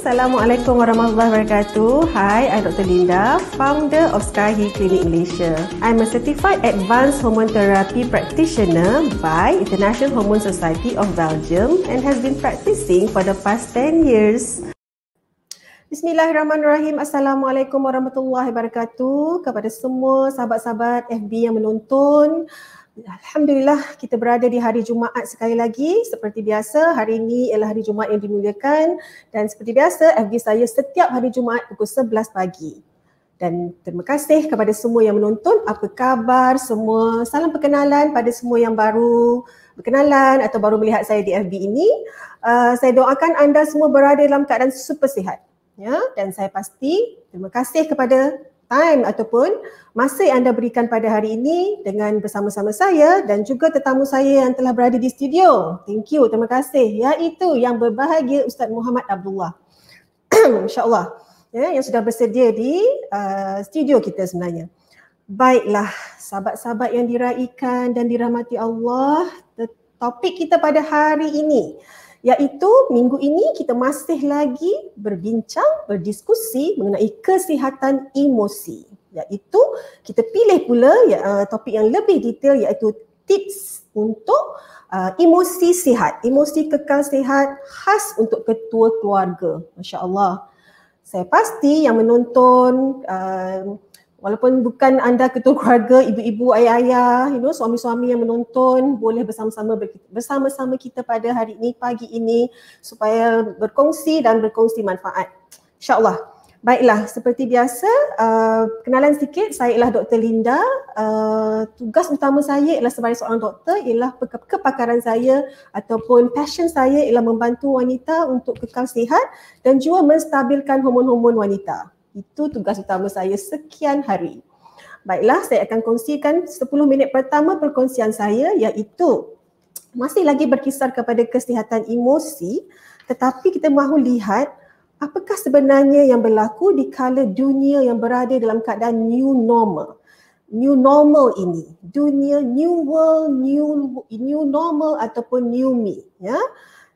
Assalamualaikum warahmatullahi wabarakatuh. Hi, I'm Dr. Linda, founder of Skyhi Clinic Malaysia. I'm a certified advanced hormone therapy practitioner by International Hormone Society of Belgium and has been practicing for the past 10 years. Bismillahirrahmanirrahim. Assalamualaikum warahmatullahi wabarakatuh kepada semua sahabat-sahabat FB yang menonton. Alhamdulillah, kita berada di hari Jumaat sekali lagi. Seperti biasa, hari ini ialah hari Jumaat yang dimuliakan dan seperti biasa FB saya setiap hari Jumaat pukul 11 pagi. Dan terima kasih kepada semua yang menonton. Apa khabar semua? Salam perkenalan pada semua yang baru berkenalan atau baru melihat saya di FB ini. Saya doakan anda semua berada dalam keadaan super sihat. Ya, dan saya pasti terima kasih kepada time ataupun masa yang anda berikan pada hari ini dengan bersama-sama saya dan juga tetamu saya yang telah berada di studio. Thank you, terima kasih. Iaitu yang berbahagia Ustaz Muhammad Abdullah. InsyaAllah. Ya, yang sudah bersedia di studio kita sebenarnya. Baiklah, sahabat-sahabat yang diraikan dan dirahmati Allah, topik kita pada hari ini iaitu minggu ini kita masih lagi berbincang, berdiskusi mengenai kesihatan emosi. Iaitu kita pilih pula topik yang lebih detail iaitu tips untuk emosi sihat, emosi kekal sihat khas untuk ketua keluarga. Masya Allah. Saya pasti yang menonton walaupun bukan anda ketua keluarga, ibu-ibu, ayah-ayah, suami-suami yang menonton boleh bersama-sama kita pada hari ini, pagi ini supaya berkongsi manfaat. InsyaAllah. Baiklah, seperti biasa, kenalan sikit, saya ialah Dr. Linda. Tugas utama saya ialah sebagai seorang doktor ialah kepakaran saya ataupun passion saya ialah membantu wanita untuk kekal sihat dan juga menstabilkan hormon-hormon wanita. Itu tugas utama saya sekian hari. Baiklah, saya akan kongsikan 10 minit pertama perkongsian saya iaitu masih lagi berkisar kepada kesihatan emosi, tetapi kita mahu lihat apakah sebenarnya yang berlaku di kala dunia yang berada dalam keadaan new normal. New normal ini, dunia new world, new normal ataupun new me. Ya.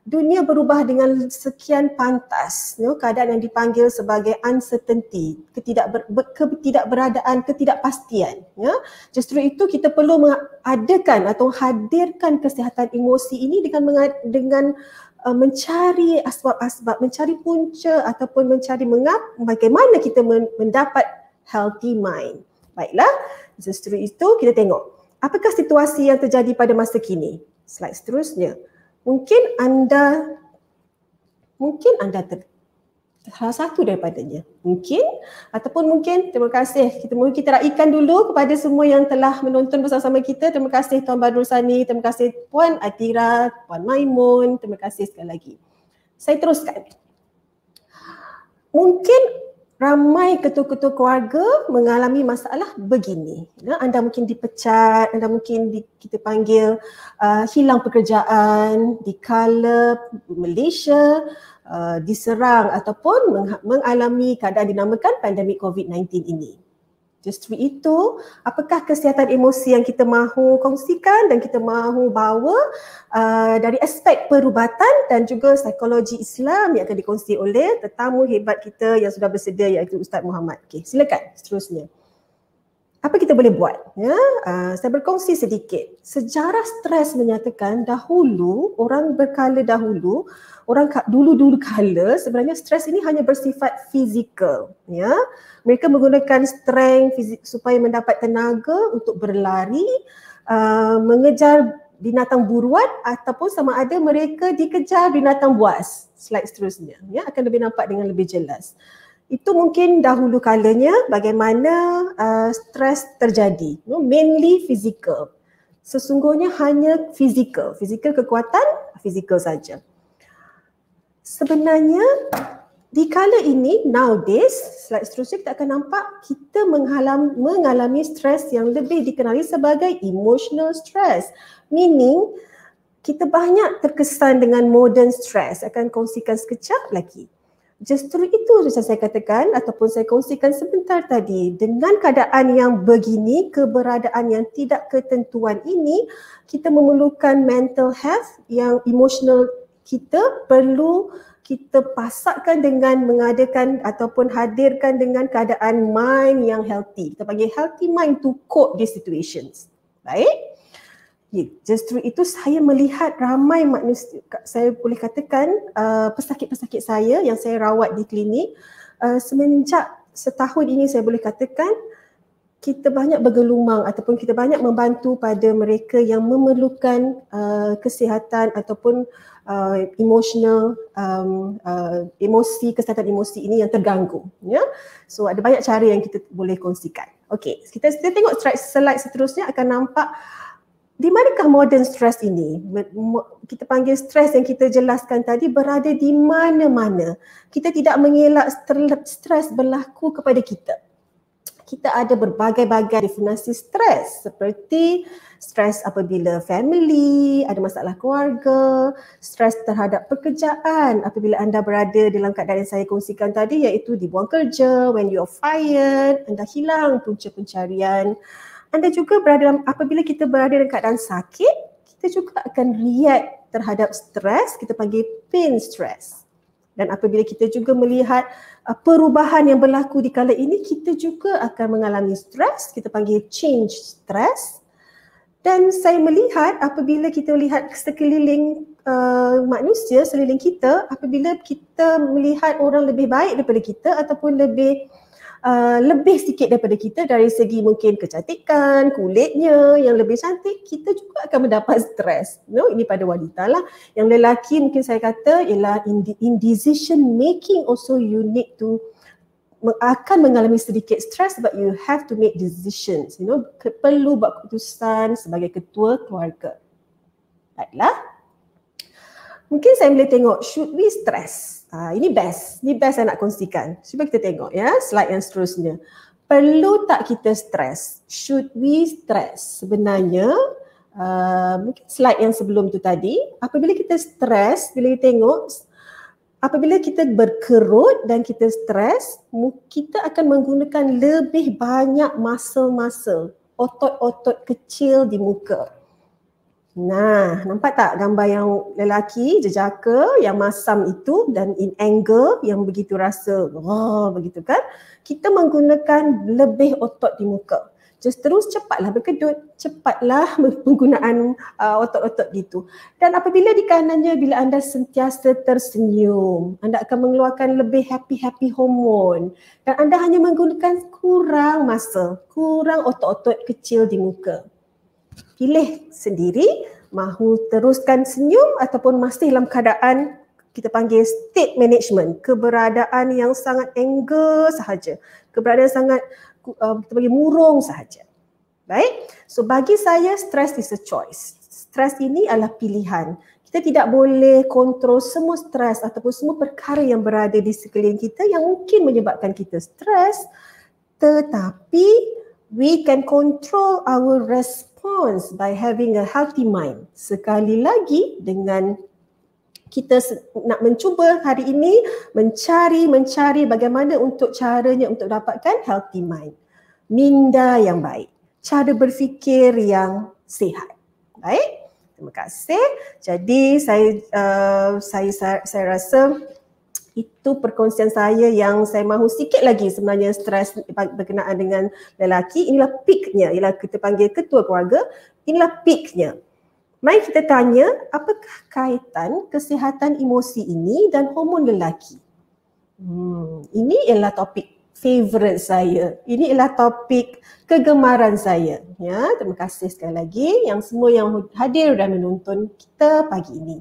Dunia berubah dengan sekian pantas, keadaan yang dipanggil sebagai uncertainty, ketidakberadaan, ketidakpastian. Ya. Justru itu kita perlu mengadakan atau hadirkan kesihatan emosi ini dengan mencari asbab-asbab, mencari punca ataupun mencari bagaimana kita mendapat healthy mind. Baiklah, justru itu kita tengok apakah situasi yang terjadi pada masa kini. Slide seterusnya. Mungkin anda salah satu daripadanya. Mungkin terima kasih. Kita raikan dulu kepada semua yang telah menonton bersama kita. Terima kasih Tuan Badrul Sani, terima kasih Puan Atira, Puan Maimun, terima kasih sekali lagi. Saya teruskan. Mungkin ramai ketua-ketua keluarga mengalami masalah begini. Anda mungkin dipecat, anda mungkin kita panggil hilang pekerjaan di kala Malaysia diserang ataupun mengalami keadaan dinamakan pandemik COVID-19 ini. Justru itu, apakah kesihatan emosi yang kita mahu kongsikan dan kita mahu bawa dari aspek perubatan dan juga psikologi Islam yang akan dikongsi oleh tetamu hebat kita yang sudah bersedia iaitu Ustaz Muhammad. Okey, silakan seterusnya. Apa kita boleh buat? Saya berkongsi sedikit. Sejarah stres menyatakan orang dulu kala sebenarnya stres ini hanya bersifat fizikal. Ya. Mereka menggunakan strength supaya mendapat tenaga untuk berlari, mengejar binatang buruan ataupun sama ada mereka dikejar binatang buas. Slide seterusnya. Ya, akan lebih nampak dengan lebih jelas. Itu mungkin dahulu kalanya bagaimana stres terjadi. Mainly physical. Sesungguhnya hanya physical kekuatan, physical saja. Sebenarnya di kala ini, nowadays, slide seterusnya kita akan nampak kita mengalami stres yang lebih dikenali sebagai emotional stress. Meaning, kita banyak terkesan dengan modern stress. Akan kongsikan sekejap lagi. Justru itu macam saya katakan ataupun saya kongsikan sebentar tadi, dengan keadaan yang begini, keberadaan yang tidak ketentuan ini, kita memerlukan mental health yang emotional kita perlu kita pasakkan dengan mengadakan ataupun hadirkan dengan keadaan mind yang healthy. Kita panggil healthy mind to cope these situations. Baik. Justru itu saya melihat ramai manusia, saya boleh katakan pesakit-pesakit saya yang saya rawat di klinik, semenjak setahun ini saya boleh katakan kita banyak bergelumang ataupun kita banyak membantu pada mereka yang memerlukan kesihatan ataupun kesihatan emosi ini yang terganggu, ya. So ada banyak cara yang kita boleh kongsikan. Okey, kita tengok slide seterusnya akan nampak di manakah modern stress ini. Kita panggil stres yang kita jelaskan tadi berada di mana-mana. Kita tidak mengelak stres berlaku kepada kita. Kita ada berbagai-bagai definisi stres, seperti stres apabila family, ada masalah keluarga, stres terhadap pekerjaan apabila anda berada dalam keadaan yang saya kongsikan tadi, iaitu dibuang kerja, when you are fired, anda hilang punca pencarian. Anda juga apabila kita berada dalam keadaan sakit, kita juga akan react terhadap stres, kita panggil pain stress. Dan apabila kita juga melihat perubahan yang berlaku di kala ini, kita juga akan mengalami stres, kita panggil change stress. Dan saya melihat apabila kita melihat sekeliling manusia, sekeliling kita, apabila kita melihat orang lebih baik daripada kita ataupun lebih sikit daripada kita dari segi mungkin kecantikan, kulitnya yang lebih cantik, kita juga akan mendapat stres. Ini pada wanita lah. Yang lelaki mungkin saya kata ialah in decision making also you need to akan mengalami sedikit stres, but you have to make decisions. Perlu buat keputusan sebagai ketua keluarga. Baiklah. Mungkin saya boleh tengok, should we stress? Ini best saya nak kongsikan. Cuba kita tengok ya, slide yang seterusnya. Perlu tak kita stres? Should we stress? Sebenarnya, mungkin slide yang sebelum tu tadi, apabila kita stres, bila kita tengok, apabila kita berkerut dan kita stres, kita akan menggunakan lebih banyak muscle-muscle, otot-otot kecil di muka. Nah, nampak tak gambar yang lelaki jejaka yang masam itu dan in anger yang begitu rasa begitu kan? Kita menggunakan lebih otot di muka. Just terus cepatlah berkedut, cepatlah penggunaan otot-otot gitu. Dan apabila di kanannya, bila anda sentiasa tersenyum, anda akan mengeluarkan lebih happy hormon dan anda hanya menggunakan kurang masa, kurang otot-otot kecil di muka. Pilih sendiri, mahu teruskan senyum ataupun masih dalam keadaan kita panggil state management, keberadaan yang sangat anger sahaja, keberadaan sangat kita panggil murung sahaja. Baik, so bagi saya stress is a choice. Stres ini adalah pilihan. Kita tidak boleh kontrol semua stres ataupun semua perkara yang berada di sekeliling kita yang mungkin menyebabkan kita stres, tetapi we can control our response by having a healthy mind. Sekali lagi, dengan kita nak mencuba hari ini mencari bagaimana untuk caranya untuk dapatkan healthy mind. Minda yang baik, cara berfikir yang sihat. Baik, terima kasih. Jadi saya rasa itu perkongsian saya yang saya mahu sikit lagi sebenarnya stres berkenaan dengan lelaki. Inilah peaknya, ialah kita panggil ketua keluarga, inilah peaknya. Mari kita tanya, apakah kaitan kesihatan emosi ini dan hormon lelaki? Ini ialah topik favorite saya. Ini ialah topik kegemaran saya. Ya, terima kasih sekali lagi yang semua yang hadir dan menonton kita pagi ini.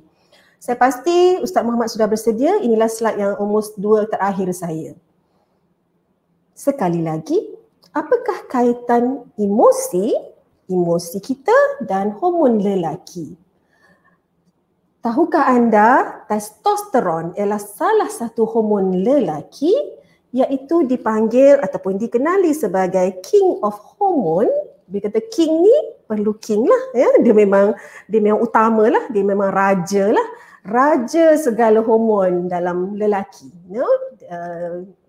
Saya pasti Ustaz Muhammad sudah bersedia. Inilah slide yang almost 2 terakhir saya. Sekali lagi, apakah kaitan emosi kita dan hormon lelaki? Tahukah anda testosteron ialah salah satu hormon lelaki, iaitu dipanggil ataupun dikenali sebagai king of hormone. Bila kata king ni, perlu king lah ya. Dia memang utama lah, dia memang raja lah. Raja segala hormon dalam lelaki.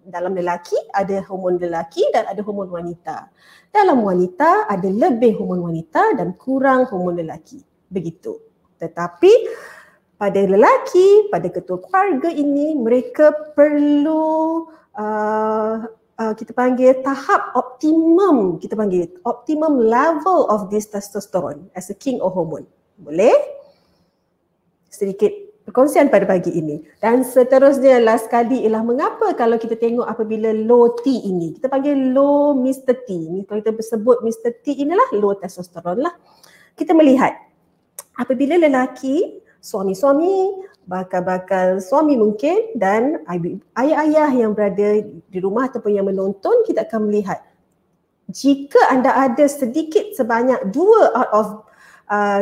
Dalam lelaki ada hormon lelaki dan ada hormon wanita. Dalam wanita ada lebih hormon wanita dan kurang hormon lelaki. Begitu. Tetapi pada lelaki, pada ketua keluarga ini, mereka perlu kita panggil tahap optimum, kita panggil optimum level of this testosterone as a king of hormone. Boleh? Sedikit perkongsian pada pagi ini. Dan seterusnya last kali ialah mengapa kalau kita tengok apabila low T ini, kita panggil low Mr. T. Ni kalau kita sebut Mr. T inilah low testosterone lah. Kita melihat apabila lelaki, suami-suami, bakal-bakal suami mungkin dan ayah-ayah yang berada di rumah ataupun yang menonton, kita akan melihat jika anda ada sedikit sebanyak 2 out of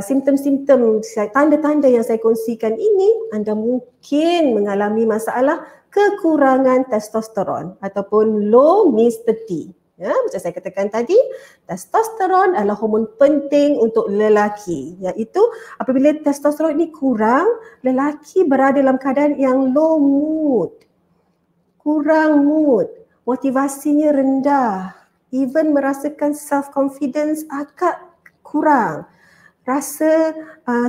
simptom-simptom, tanda-tanda yang saya kongsikan ini, anda mungkin mengalami masalah kekurangan testosteron ataupun low Mr. T. Ya, macam saya katakan tadi, testosteron adalah hormon penting untuk lelaki, iaitu apabila testosteron ini kurang, lelaki berada dalam keadaan yang low mood, kurang mood, motivasinya rendah, even merasakan self-confidence agak kurang, rasa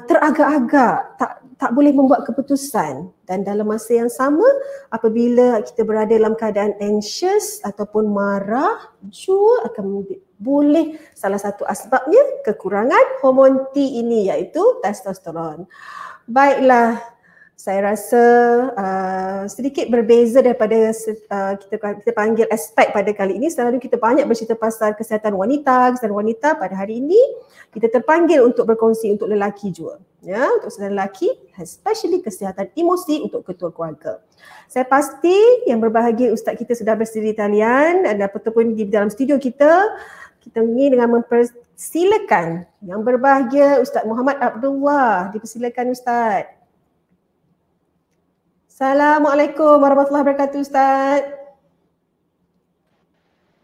teragak-agak, tak boleh membuat keputusan. Dan dalam masa yang sama, apabila kita berada dalam keadaan anxious ataupun marah, juga akan boleh salah satu asbabnya kekurangan hormon T ini, iaitu testosteron. Baiklah, saya rasa sedikit berbeza daripada kita panggil aspek pada kali ini. Selalu kita banyak bercerita pasal kesihatan wanita pada hari ini kita terpanggil untuk berkongsi untuk lelaki juga. Ya, untuk saudara lelaki, especially kesihatan emosi untuk ketua keluarga. Saya pasti yang berbahagia ustaz kita sudah bersedia di talian dan ataupun di dalam studio kita ingin dengan mempersilakan yang berbahagia Ustaz Muhammad Abdullah. Dipersilakan Ustaz. Assalamualaikum warahmatullahi wabarakatuh Ustaz.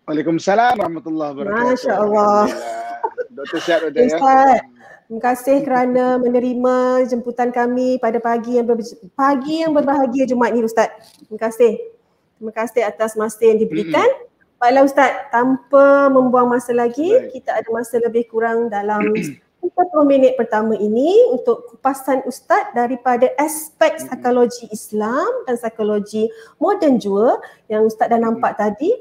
Waalaikumsalam warahmatullahi wabarakatuh. Masya Allah. Doktor sihat Doktor ya. Ustaz, terima kasih kerana menerima jemputan kami pada pagi yang berbahagia Jumaat ni Ustaz. Terima kasih atas masa yang diberikan. Baiklah Ustaz, tanpa membuang masa lagi, kita ada masa lebih kurang dalam 40 minit pertama ini untuk kupasan Ustaz daripada aspek psikologi Islam dan psikologi moden juga yang Ustaz dah nampak tadi,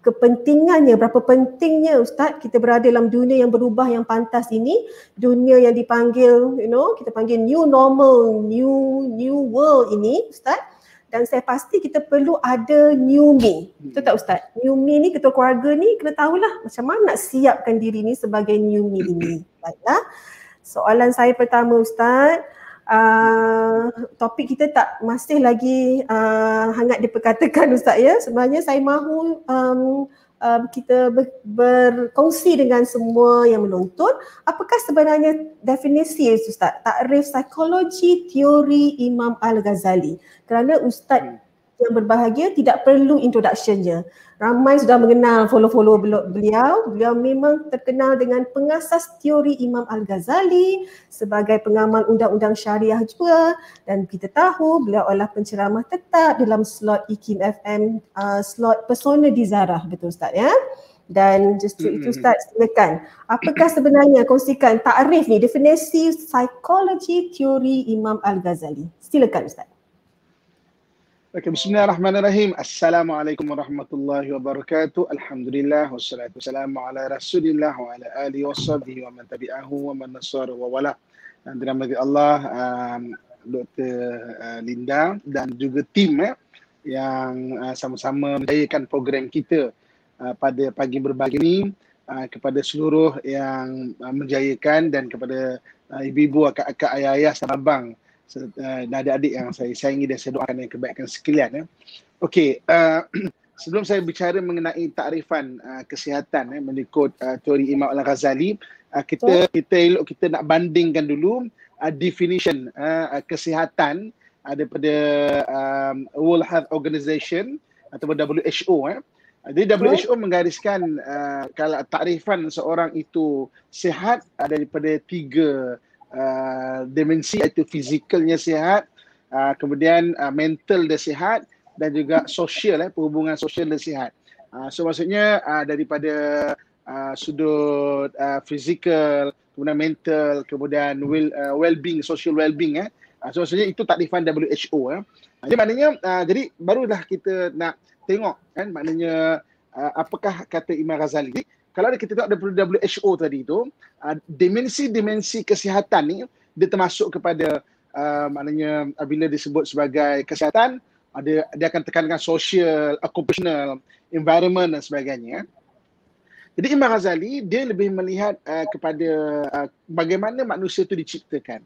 kepentingannya, berapa pentingnya Ustaz kita berada dalam dunia yang berubah yang pantas ini, dunia yang dipanggil, kita panggil new normal, new world ini Ustaz. Dan saya pasti kita perlu ada new me. Betul tak Ustaz? New me ni, ketua keluarga ni kena tahulah macam mana nak siapkan diri ni sebagai new me ini. Baiklah. Soalan saya pertama Ustaz, topik kita masih lagi hangat diperkatakan Ustaz ya. Sebenarnya saya mahu kita berkongsi dengan semua yang menonton, apakah sebenarnya definisi Ustaz, takrif psikologi teori Imam Al-Ghazali. Kerana Ustaz yang berbahagia tidak perlu introductionnya. Ramai sudah mengenal, follow beliau. Beliau memang terkenal dengan pengasas teori Imam Al-Ghazali sebagai pengamal undang-undang syariah juga, dan kita tahu beliau adalah penceramah tetap dalam slot IKIM FM, slot Pesona di Zarah, betul Ustaz ya? Dan justru itu Ustaz, silakan. Apakah sebenarnya kongsikan takrif ni, definisi psikologi teori Imam Al-Ghazali? Silakan Ustaz. Okay, bismillahirrahmanirrahim. Assalamualaikum warahmatullahi wabarakatuh. Alhamdulillah wassalatu wassalamu ala Rasulillah wa ala alihi washabbihi wa man tabi'ahu wa man nasara wa wala. Dan dirahmati Allah, Dr. Linda dan juga tim yang sama-sama menjayakan program kita pada pagi berbagi ini, kepada seluruh yang menjayakan dan kepada ibu-ibu, akak-akak, ayah-ayah, sahabat abang dan adik-adik yang saya sayangi dan saya doakan yang kebaikan sekalian. Okey, sebelum saya bicara mengenai takrifan kesihatan mengikut teori Imam Al-Ghazali, kita nak bandingkan dulu definition kesihatan daripada World Health Organization ataupun WHO. Jadi WHO menggariskan kalau takrifan seorang itu sihat daripada 3 dimensi, iaitu fizikalnya sihat, kemudian mental dia sihat dan juga sosial, perhubungan sosial dia sihat. So maksudnya daripada sudut fizikal, kemudian mental, kemudian well-being, social well-being, So maksudnya itu takrifan WHO. Jadi maknanya jadi barulah kita nak tengok kan maknanya apakah kata Imam Ghazali. Jadi, kalau kita tengok daripada WHO tadi tu, dimensi-dimensi kesihatan ni dia termasuk kepada maknanya bila disebut sebagai kesihatan, dia akan tekankan social, occupational, environment dan sebagainya. Jadi Imam Ghazali dia lebih melihat kepada bagaimana manusia itu diciptakan.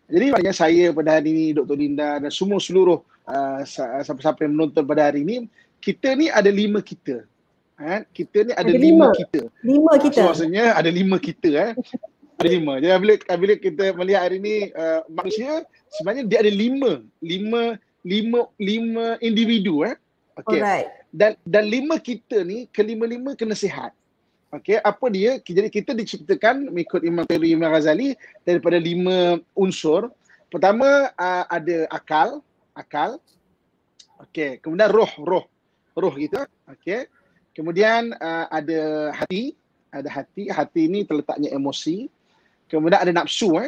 Jadi maknanya saya pada hari ini, Dr. Linda dan semua seluruh siapa-siapa yang menonton pada hari ini, kita ni ada 5 kita. Kita ni ada 5 kita. 5 kita. So, maksudnya ada 5 kita. Ada 5. Jadi bila kita melihat hari ini manusia, sebenarnya dia ada 5 individu. Okay. Alright. Dan 5 kita ni, kelima-lima kena sihat. Okey, apa dia? Jadi kita diciptakan mengikut teori Imam Ghazali daripada 5 unsur. Pertama ada akal. Okey, kemudian roh kita. Okey. Kemudian ada hati. Hati ini terletaknya emosi. Kemudian ada nafsu.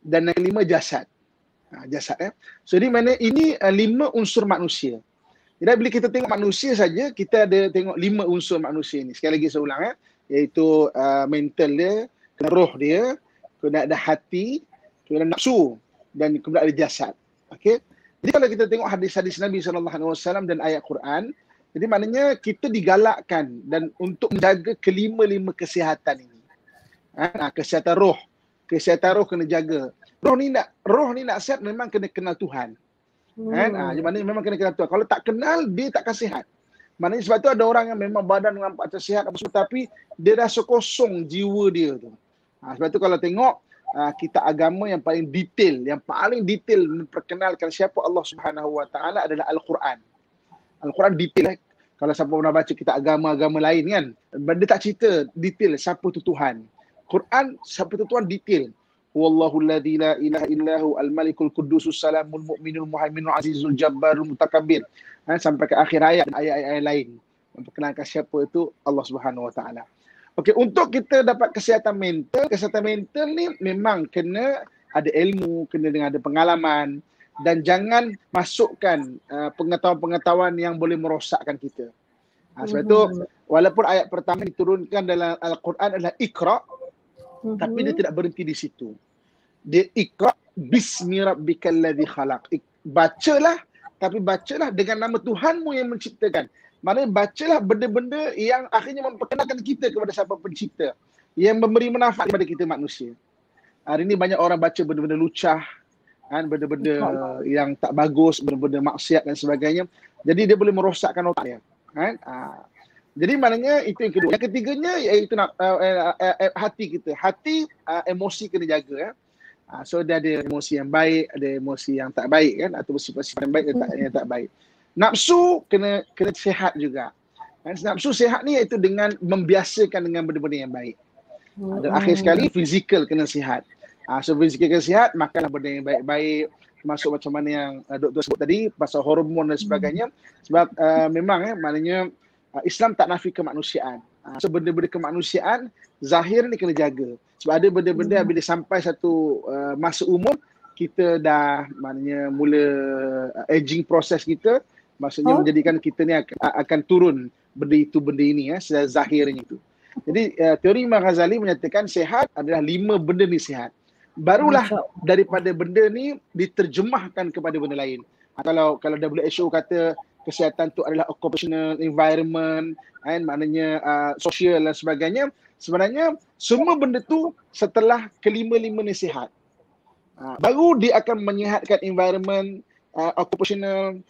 Dan yang kelima jasad. Jasad. So di mana ini 5 unsur manusia. Jadi bila kita tengok manusia saja, kita ada tengok 5 unsur manusia ni. Sekali lagi saya ulang iaitu mental dia, roh dia, kemudian ada hati, kemudian nafsu dan kemudian ada jasad. Okey. Jadi kalau kita tengok hadis-hadis Nabi SAW dan ayat Quran, jadi maknanya kita digalakkan dan untuk menjaga kelima-lima kesihatan ini. Kesihatan roh kena jaga. Roh ni nak sihat memang kena kenal Tuhan. Maknanya memang kena kenal Tuhan. Kalau tak kenal, dia takkan sihat. Maknanya sebab tu ada orang yang memang badan nampak sihat tapi dia rasa kosong jiwa dia tu. Sebab tu kalau tengok kitab agama yang paling detail memperkenalkan siapa Allah Subhanahu Wa Taala adalah Al-Quran. Al-Quran detail. Kalau siapa pernah baca kitab agama-agama lain kan, dia tak cerita detail siapa tu Tuhan. Quran siapa tu Tuhan detail. Wallahu alladzi la ilaha illahu al-malikul quddusus salamul mu'minul muhaiminul azizul jabbarul mutakabbir. Sampai ke akhir ayat dan ayat-ayat lain memperkenalkan siapa itu Allah Subhanahu Wa Taala. Okey, untuk kita dapat kesihatan mental ni memang kena ada ilmu, kena dengan ada pengalaman dan jangan masukkan pengetahuan-pengetahuan yang boleh merosakkan kita. Sebab itu walaupun ayat pertama diturunkan dalam Al-Quran adalah Iqra, tapi dia tidak berhenti di situ. Dia Iqra bismi rabbikal ladzi khalaq. Bacalah, tapi bacalah dengan nama Tuhanmu yang menciptakan. Maknanya bacalah benda-benda yang akhirnya memperkenalkan kita kepada siapa pencipta, yang memberi manfaat kepada kita manusia. Hari ini banyak orang baca benda-benda lucah, benda-benda yang tak bagus, benda-benda maksiat dan sebagainya. Jadi dia boleh merosakkan otak dia. Jadi maknanya itu yang kedua. Yang ketiganya iaitu hati kita. Hati, emosi kena jaga. So dia ada emosi yang baik, ada emosi yang tak baik kan, atau sifat-sifat yang baik dan yang tak baik. Nafsu kena sihat juga. Nafsu sihat ni iaitu dengan membiasakan dengan benda-benda yang baik. Dan akhir sekali fizikal kena sihat. So fizikal kena sihat, makanlah benda yang baik-baik. Termasuk macam mana yang doktor sebut tadi pasal hormon dan sebagainya. Sebab memang maknanya Islam tak nafi kemanusiaan. So benda-benda kemanusiaan zahir ni kena jaga. Sebab ada benda-benda bila sampai satu masa umur kita dah maknanya mula aging proses kita, maksudnya menjadikan kita ni akan turun benda itu benda ini zahirnya itu. Jadi teori Imam Ghazali menyatakan sihat adalah 5 benda ni sihat. Barulah daripada benda ni diterjemahkan kepada benda lain. Kalau WHO kata kesihatan tu adalah occupational environment, maknanya sosial dan sebagainya. Sebenarnya semua benda tu setelah kelima-lima ni sihat. Baru dia akan menyihatkan environment, occupational,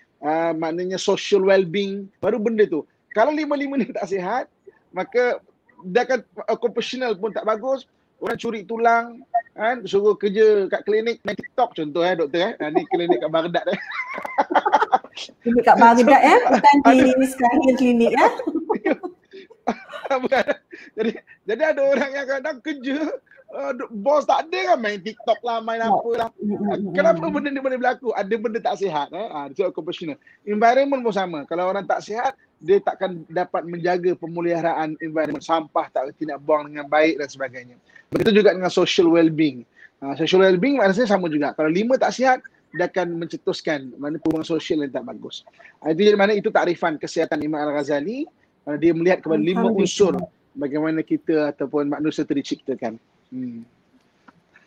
maknanya social well-being, baru benda tu. Kalau 5 ni tak sihat, maka dia akan occupational pun tak bagus. Orang curi tulang, suruh kerja kat klinik main TikTok contoh doktor ni klinik kat Baghdad Klinik kat Baghdad bukan di sekarang klinik bukan. Jadi ada orang yang kadang kerja bos tak ada kan main TikTok lah, main apa lah. Kenapa benda ni boleh berlaku? Ada benda tak sihat. Itu occupational. Environment pun sama. Kalau orang tak sihat, dia takkan dapat menjaga pemeliharaan environment. Sampah tidak buang dengan baik dan sebagainya. Begitu juga dengan social well-being. Social well-being rasanya sama juga. Kalau 5 tak sihat, dia akan mencetuskan mana hubungan sosial yang tak bagus. Jadi mana itu takrifan kesihatan Imam Al-Ghazali. Dia melihat kepada 5 unsur bagaimana kita ataupun manusia itu diciptakan.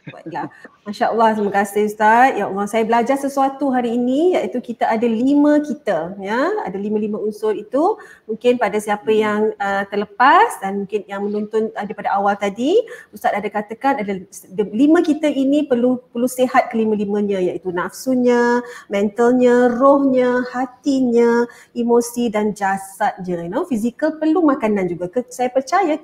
Baiklah. Masya Allah, terima kasih Ustaz. Ya Allah, saya belajar sesuatu hari ini, iaitu kita ada 5 kita, ya. Ada 5 unsur itu. Mungkin pada siapa yang terlepas dan mungkin yang menonton daripada awal tadi, Ustaz ada katakan ada 5 kita ini perlu sihat kelima-limanya, iaitu nafsunya, mentalnya, rohnya, hatinya, emosi dan jasadnya. Fizikal perlu makanan juga. Saya percaya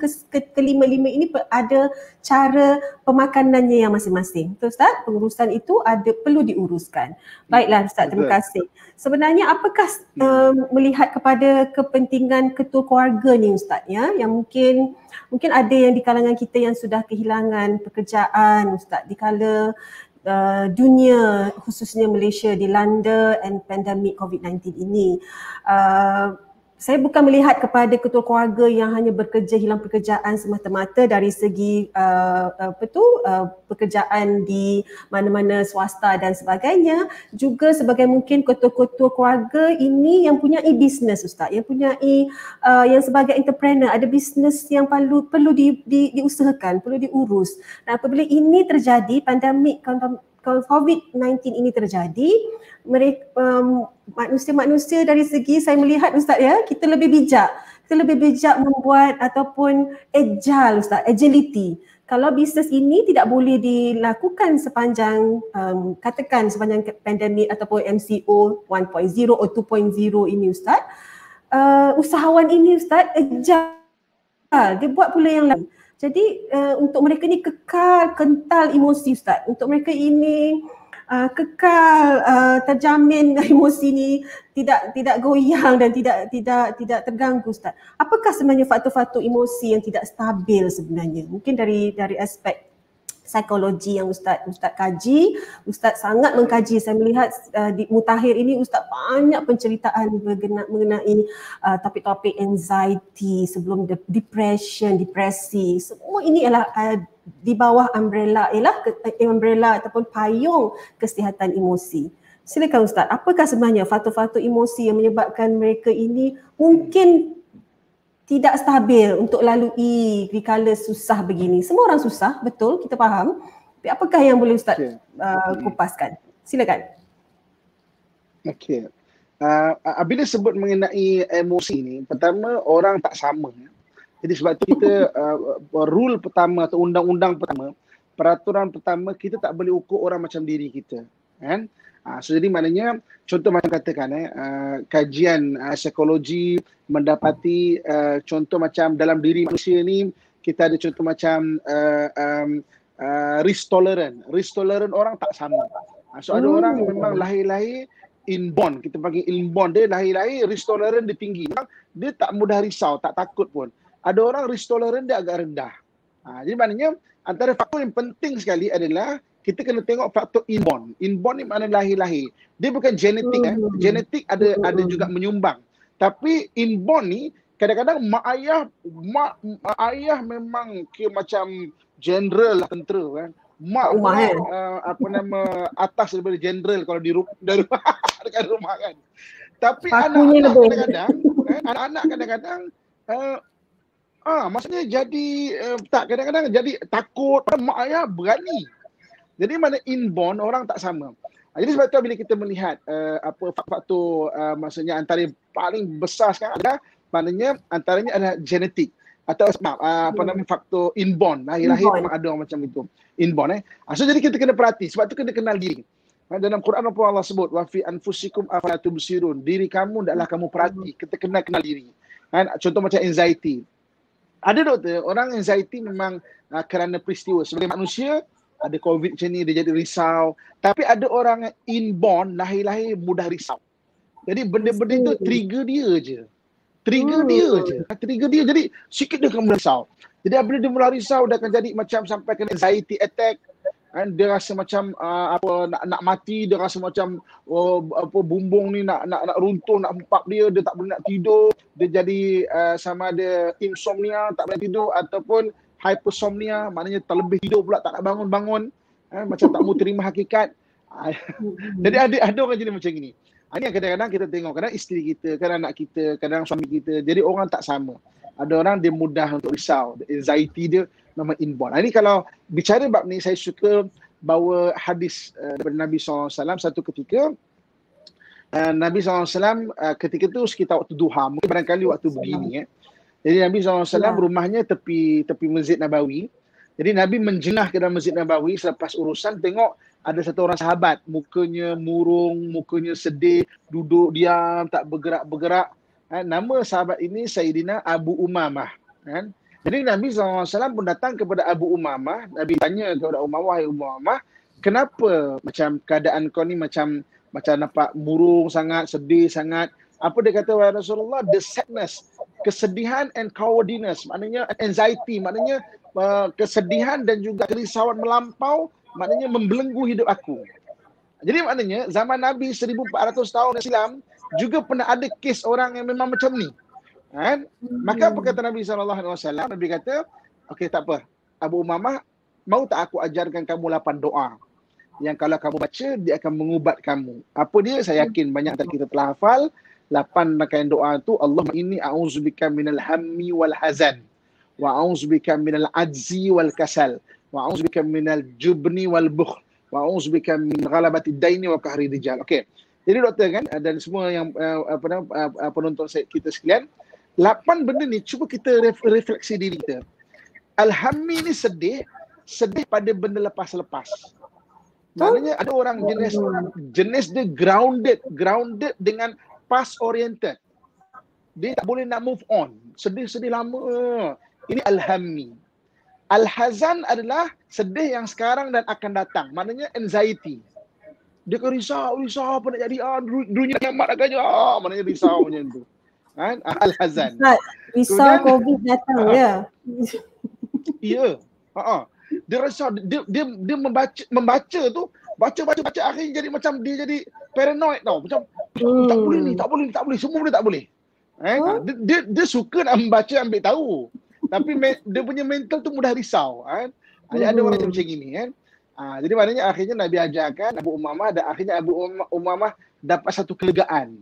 kelima-lima ini ada cara pemakanannya yang masing-masing. Betul Ustaz? Pengurusan itu perlu diuruskan. Baiklah Ustaz, terima kasih. Sebenarnya apakah melihat kepada kepentingan ketua keluarga ni Ustaz, ya, yang mungkin ada yang di kalangan kita yang sudah kehilangan pekerjaan Ustaz dikala dunia khususnya Malaysia dilanda pandemik COVID-19 ini. Saya bukan melihat kepada ketua keluarga yang hanya bekerja hilang pekerjaan semata-mata dari segi pekerjaan di mana-mana swasta dan sebagainya, juga sebagai mungkin ketua-ketua keluarga ini yang punya bisnes Ustaz, yang punya yang sebagai entrepreneur, ada bisnes yang perlu diusahakan, perlu diurus. Dan apabila ini terjadi, pandemik COVID-19 ini terjadi, manusia-manusia dari segi saya melihat Ustaz, ya, kita lebih bijak membuat ataupun agile Ustaz, agility. Kalau bisnes ini tidak boleh dilakukan sepanjang katakan sepanjang pandemik ataupun MCO 1.0 atau 2.0 ini Ustaz, usahawan ini Ustaz agile, dia buat pula yang lain. Jadi untuk mereka ni kekal kental emosi Ustaz, untuk mereka ini kekal terjamin emosi ni tidak goyang dan tidak terganggu Ustaz. Apakah sebenarnya faktor-faktor emosi yang tidak stabil sebenarnya? Mungkin dari aspek psikologi yang Ustaz kaji, Ustaz sangat mengkaji. Saya melihat di Mutakhir ini Ustaz banyak penceritaan mengenai topik-topik anxiety, sebelum depresi. Semua ini adalah di bawah umbrella ataupun payung kesihatan emosi. Silakan Ustaz, apakah sebenarnya faktor-faktor emosi yang menyebabkan mereka ini mungkin tidak stabil untuk lalui di kala susah begini? Semua orang susah, betul, kita faham. Tapi apakah yang boleh Ustaz kupaskan? Silakan. Okey. Bila sebut mengenai emosi ni, pertama orang tak sama. Jadi sebab tu kita rule pertama atau undang-undang pertama, peraturan pertama, kita tak boleh ukur orang macam diri kita, kan? So jadi maknanya contoh macam katakan kajian psikologi mendapati contoh macam dalam diri manusia ni kita ada contoh macam risk tolerant orang tak sama. So ada orang memang lahir-lahir inborn, kita panggil inborn, dia lahir-lahir risk tolerant dia tinggi, dia tak mudah risau, tak takut pun. Ada orang risk tolerant dia agak rendah. Jadi maknanya antara faktor yang penting sekali adalah kita kena tengok faktor inborn. Inborn ni makna lahir-lahir. Dia bukan genetik. Genetik ada juga menyumbang. Tapi inborn ni kadang-kadang mak ayah memang macam general lah tentera kan. Mak atas daripada general kalau di dekat rumah kan. Tapi anak-anak kadang-kadang maksudnya jadi kadang-kadang jadi takut, mak ayah berani. Jadi mana inborn orang tak sama. Jadi sebab tu bila kita melihat faktor maksudnya antara yang paling besar sekarang adalah maknanya antaranya adalah genetik atau faktor inborn, lahir-lahir memang ada orang macam itu. Inborn so jadi kita kena perhati, sebab tu kena kenal diri. Dalam Quran apa Allah sebut, wa fi anfusikum afala tubsirun, diri kamu hendaklah kamu perhati, kita kenal diri. Contoh macam anxiety. Ada doktor, orang anxiety memang kerana peristiwa. Sebagai manusia, ada COVID macam ni, dia jadi risau. Tapi ada orang inborn, lahir-lahir mudah risau. Jadi benda-benda itu trigger dia je. Trigger dia. Jadi sikit dia akan risau. Jadi apabila dia mula risau, dia akan jadi macam sampai kena anxiety attack. Dia rasa macam nak mati, dia rasa macam bumbung ni nak runtuh, nak empak dia tak boleh nak tidur. Dia jadi sama ada insomnia, tak boleh tidur, ataupun hypersomnia, maknanya terlebih tidur pula, tak nak bangun-bangun. Macam tak mau terima hakikat. Jadi ada orang jadi macam ini. Ini yang kadang-kadang kita tengok, kadang isteri kita, kadang anak kita, kadang suami kita. Jadi orang tak sama. Ada orang dia mudah untuk risau. Anxiety dia memang inborn. Ini kalau bicara bab ni, saya suka bawa hadis daripada Nabi SAW satu ketika. Nabi SAW ketika tu sekitar waktu duha, mungkin barangkali waktu begini. Jadi Nabi SAW rumahnya tepi Masjid Nabawi. Jadi Nabi menjengah ke dalam Masjid Nabawi selepas urusan, tengok ada satu orang sahabat, mukanya murung, mukanya sedih, duduk diam, tak bergerak-bergerak. Nama sahabat ini Sayyidina Abu Umamah. Jadi Nabi SAW pun datang kepada Abu Umamah. Nabi tanya kepada Umamah, "Wahai Umamah, kenapa macam keadaan kau ni macam nampak murung sangat, sedih sangat?" Apa dia kata, "Wahai Rasulullah, the sadness, kesedihan and cowardice, maknanya anxiety, maknanya kesedihan dan juga kerisauan melampau, maknanya membelenggu hidup aku." Jadi maknanya zaman Nabi 1400 tahun Islam juga pernah ada kes orang yang memang macam ni. Maka apa kata Nabi SAW? Nabi kata, "Okey, tak apa. Abu Umamah, mau tak aku ajarkan kamu 8 doa yang kalau kamu baca, dia akan mengubat kamu." Apa dia? Saya yakin banyak antara kita telah hafal. 8 rangkaian doa tu, Allahumma inni a'udzubika minal hammi wal hazan, wa a'udzubika minal ajzi wal kasal, wa a'udzubika minal jubni wal bukhl, wa a'udzubika min ghalabati daini wa qahri rijal. Okey. Jadi doktor kan, dan semua yang penonton kita sekalian, 8 benda ni cuba kita refleksi diri kita. Al-hammi ni sedih pada benda lepas-lepas. Maknanya ada orang jenis dia grounded dengan past oriented. Dia tak boleh nak move on. Sedih lama. Ini al-hammi. Al-hazan adalah sedih yang sekarang dan akan datang. Maknanya anxiety. Dia kan risau apa nak jadi, dunia kiamat agaknya, maknanya risau macam tu. Al-hazan. Risau COVID datang ya. Ya. Dia risau, dia membaca tu, baca akhirnya jadi macam dia jadi paranoid tau. Macam tak boleh, semua benda tak boleh. Dia suka nak membaca, ambil tahu. Tapi dia punya mental tu mudah risau. Ada orang macam ini kan. Jadi maknanya akhirnya Nabi ajarkan Abu Umamah, dan akhirnya Abu Umamah dapat satu kelegaan.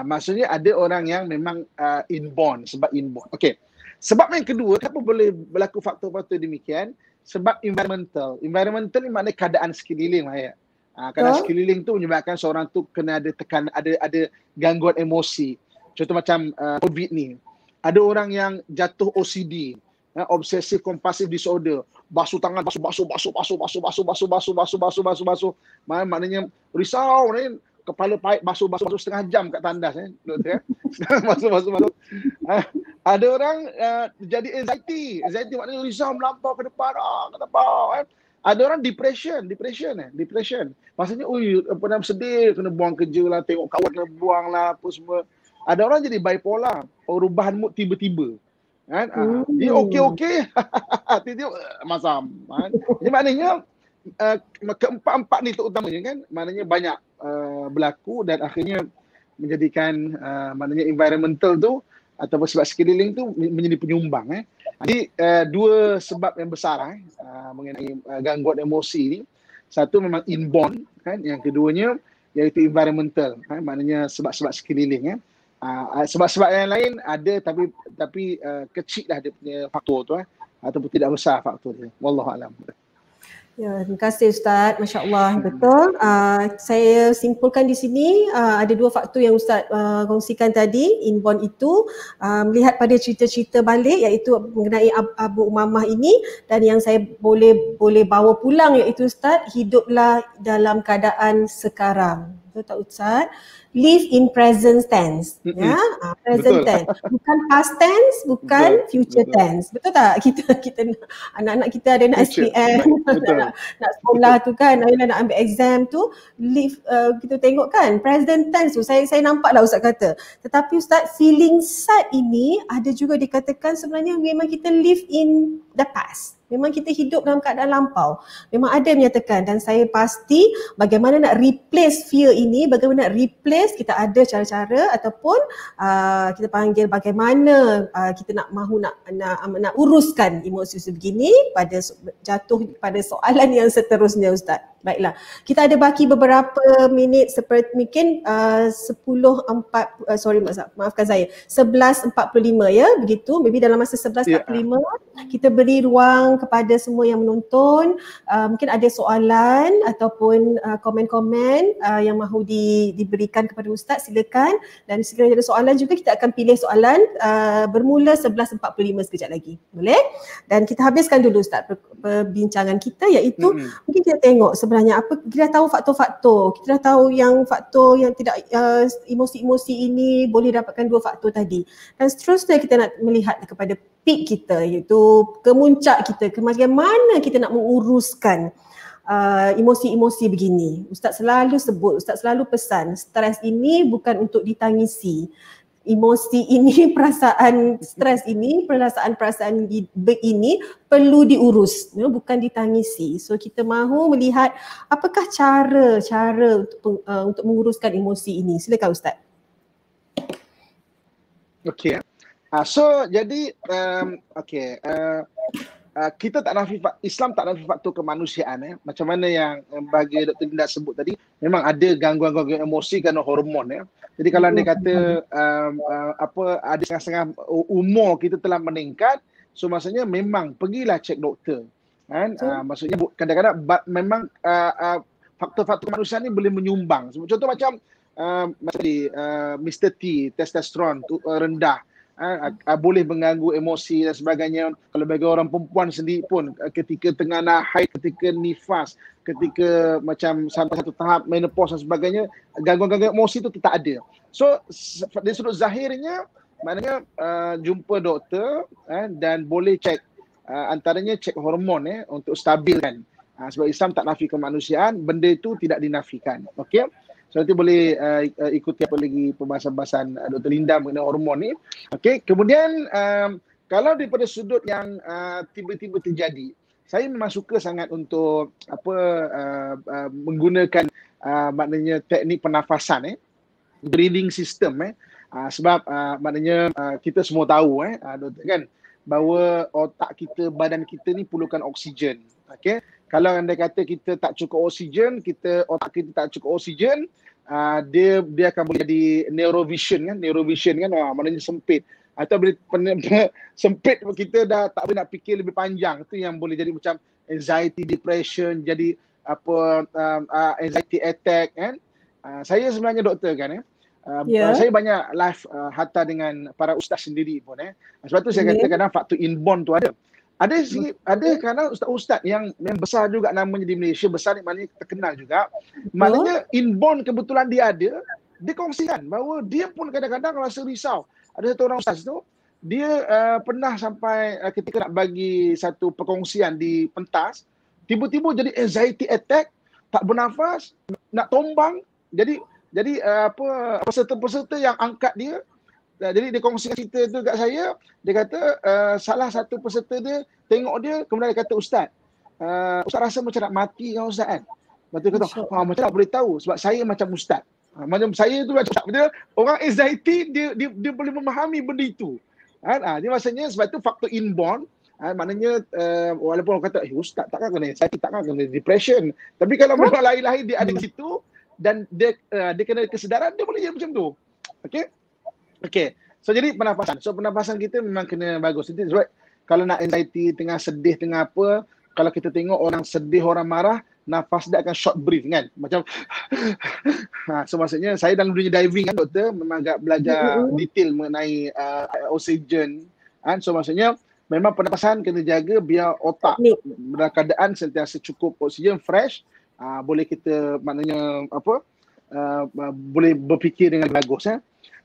Maksudnya ada orang yang memang inborn, sebab inborn. Okey. Sebab yang kedua, kenapa boleh berlaku faktor-faktor demikian? Sebab environmental. Environmental ni maknanya keadaan sekeliling lah ya. Keadaan sekeliling tu menyebabkan seorang tu kena ada tekanan, ada gangguan emosi. Contoh macam COVID ni. Ada orang yang jatuh OCD, obsessive compulsive disorder, basuh tangan, basuh. Maknanya risau, maknanya kepala pahit, basuh setengah jam kat tandas, doktor. Basuh. Ada orang jadi anxiety maknanya risau melampau ke depan, Ada orang depression. Maksudnya, sedih, kena buang kerja lah, tengok kawan kena buang lah, apa semua. Ada orang jadi bipolar, perubahan mood tiba-tiba. Dia okey, tiba-tiba masam. Jadi maknanya keempat-empat ni terutamanya kan, maknanya banyak berlaku dan akhirnya menjadikan maknanya environmental tu ataupun sebab sekeliling tu menjadi penyumbang. Jadi dua sebab yang besar mengenai gangguan emosi ni. Satu memang inborn kan, yang keduanya iaitu environmental, maknanya sebab-sebab sekeliling. Sebab-sebab yang lain ada tapi kecil lah dia punya faktor tu ataupun tidak besar faktor dia. Wallahualam. Ya, terima kasih Ustaz. Masya Allah, betul. Saya simpulkan di sini ada dua faktor yang Ustaz kongsikan tadi, inborn itu, melihat pada cerita-cerita balik iaitu mengenai Abu Umamah ini, dan yang saya boleh bawa pulang iaitu Ustaz, hiduplah dalam keadaan sekarang. Betul tak Ustaz? Live in present tense. Ya, present tense. Bukan past tense, bukan future tense. Betul tak? Kita anak-anak kita ada nak SPM, nak sekolah tu kan, nak ambil exam tu, live, kita tengok kan present tense tu. Saya nampaklah Ustaz kata. Tetapi Ustaz, feeling sad ini ada juga dikatakan sebenarnya memang kita live in the past. Memang kita hidup dalam keadaan lampau. Memang ada yang menyatakan, dan saya pasti bagaimana nak replace fear ini, bagaimana nak replace, kita ada cara-cara ataupun kita panggil bagaimana kita nak mahu nak uruskan emosi sebegini pada jatuh pada soalan yang seterusnya, Ustaz. Baiklah, kita ada baki beberapa minit, seperti mungkin 11.45 ya, begitu. Maybe dalam masa 11.45 kita beri ruang kepada semua yang menonton. Mungkin ada soalan ataupun komen-komen yang mahu diberikan kepada Ustaz, silakan. Dan sekiranya ada soalan juga, kita akan pilih soalan bermula 11.45 sekejap lagi. Boleh? Dan kita habiskan dulu, Ustaz, perbincangan kita, iaitu mungkin kita tengok sebenarnya apa, kita dah tahu faktor-faktor, kita dah tahu yang faktor yang tidak emosi-emosi ini boleh dapatkan 2 faktor tadi, dan seterusnya kita nak melihat kepada peak kita, iaitu kemuncak kita, bagaimana kita nak menguruskan emosi-emosi begini. Ustaz selalu sebut, Ustaz selalu pesan, stres ini bukan untuk ditangisi. Emosi ini, perasaan stres ini, perasaan-perasaan ini perlu diurus, bukan ditangisi. So kita mahu melihat apakah cara untuk menguruskan emosi ini. Silakan, Ustaz. Okey. So jadi kita tak nafi, Islam tak nafi faktor kemanusiaan. Macam mana yang bagi Dr. Linda sebut tadi, memang ada gangguan-gangguan emosi kerana hormon. Jadi kalau anda kata ada setengah-setengah umur kita telah meningkat, so maksudnya memang pergilah cek doktor. Kan? Maksudnya kadang-kadang memang faktor-faktor kemanusiaan ni boleh menyumbang. Contoh macam Mr. T, testosteron rendah, boleh mengganggu emosi dan sebagainya. Kalau bagi orang perempuan sendiri pun, ketika tengah nak haid, ketika nifas, ketika macam sampai satu tahap menopause dan sebagainya, gangguan-gangguan emosi itu tak ada. So dari sudut zahirnya, maknanya jumpa doktor dan boleh cek, antaranya cek hormon untuk stabilkan. Sebab Islam tak nafi kemanusiaan, benda itu tidak dinafikan. Okey. So nanti boleh ikuti apa lagi pembahasan-pembahasan Dr. Linda mengenai hormon ni. Okey, kemudian kalau daripada sudut yang tiba-tiba terjadi, saya memang suka sangat untuk menggunakan maknanya teknik pernafasan, breathing system, sebab maknanya kita semua tahu doktor kan, bahawa otak kita, badan kita ni perlukan oksigen. Okey, kalau anda kata kita tak cukup oksigen, otak kita tak cukup oksigen, dia akan boleh jadi neurovision kan, maknanya sempit, atau bila sempit kita dah tak boleh nak fikir lebih panjang. Itu yang boleh jadi macam anxiety, depression, jadi anxiety attack kan. Saya sebenarnya doktor kan, saya banyak live hantar dengan para ustaz sendiri pun sebab tu saya kata kadang faktor inborn tu ada. Ada kadang ustaz-ustaz yang besar juga namanya di Malaysia, besar ni maknanya terkenal juga. Maknanya inborn kebetulan dia ada, dia kongsikan bahawa dia pun kadang-kadang rasa risau. Ada satu orang ustaz tu, dia pernah sampai ketika nak bagi satu perkongsian di pentas, tiba-tiba jadi anxiety attack, tak bernafas, nak tombang. Jadi peserta-peserta yang angkat dia, jadi dia kongsikan cerita tu kat saya. Dia kata salah satu peserta dia tengok dia, kemudian dia kata, Ustaz rasa macam nak mati kan Ustaz kan. Lepas tu dia kata, macam tak boleh tahu sebab saya macam Ustaz. Macam saya tu macam dia, orang anxiety dia boleh memahami benda itu. Dia maksudnya sebab tu faktor inborn. Maknanya walaupun orang kata Ustaz takkan kena anxiety, takkan kena depression, tapi kalau memang lain-lain dia ada di situ dan dia kena kesedaran, dia boleh jadi macam tu. Okey. So jadi pernafasan. So pernafasan kita memang kena bagus. Jadi sebab kalau nak anxiety, tengah sedih, tengah apa, kalau kita tengok orang sedih, orang marah, nafas dia akan short breath kan. Macam so maksudnya saya dalam dunia diving kan doktor, memang agak belajar detail mengenai oksigen kan. So maksudnya memang pernafasan kena jaga biar otak dalam keadaan sentiasa cukup oksigen, fresh. Boleh kita maknanya boleh berfikir dengan bagus.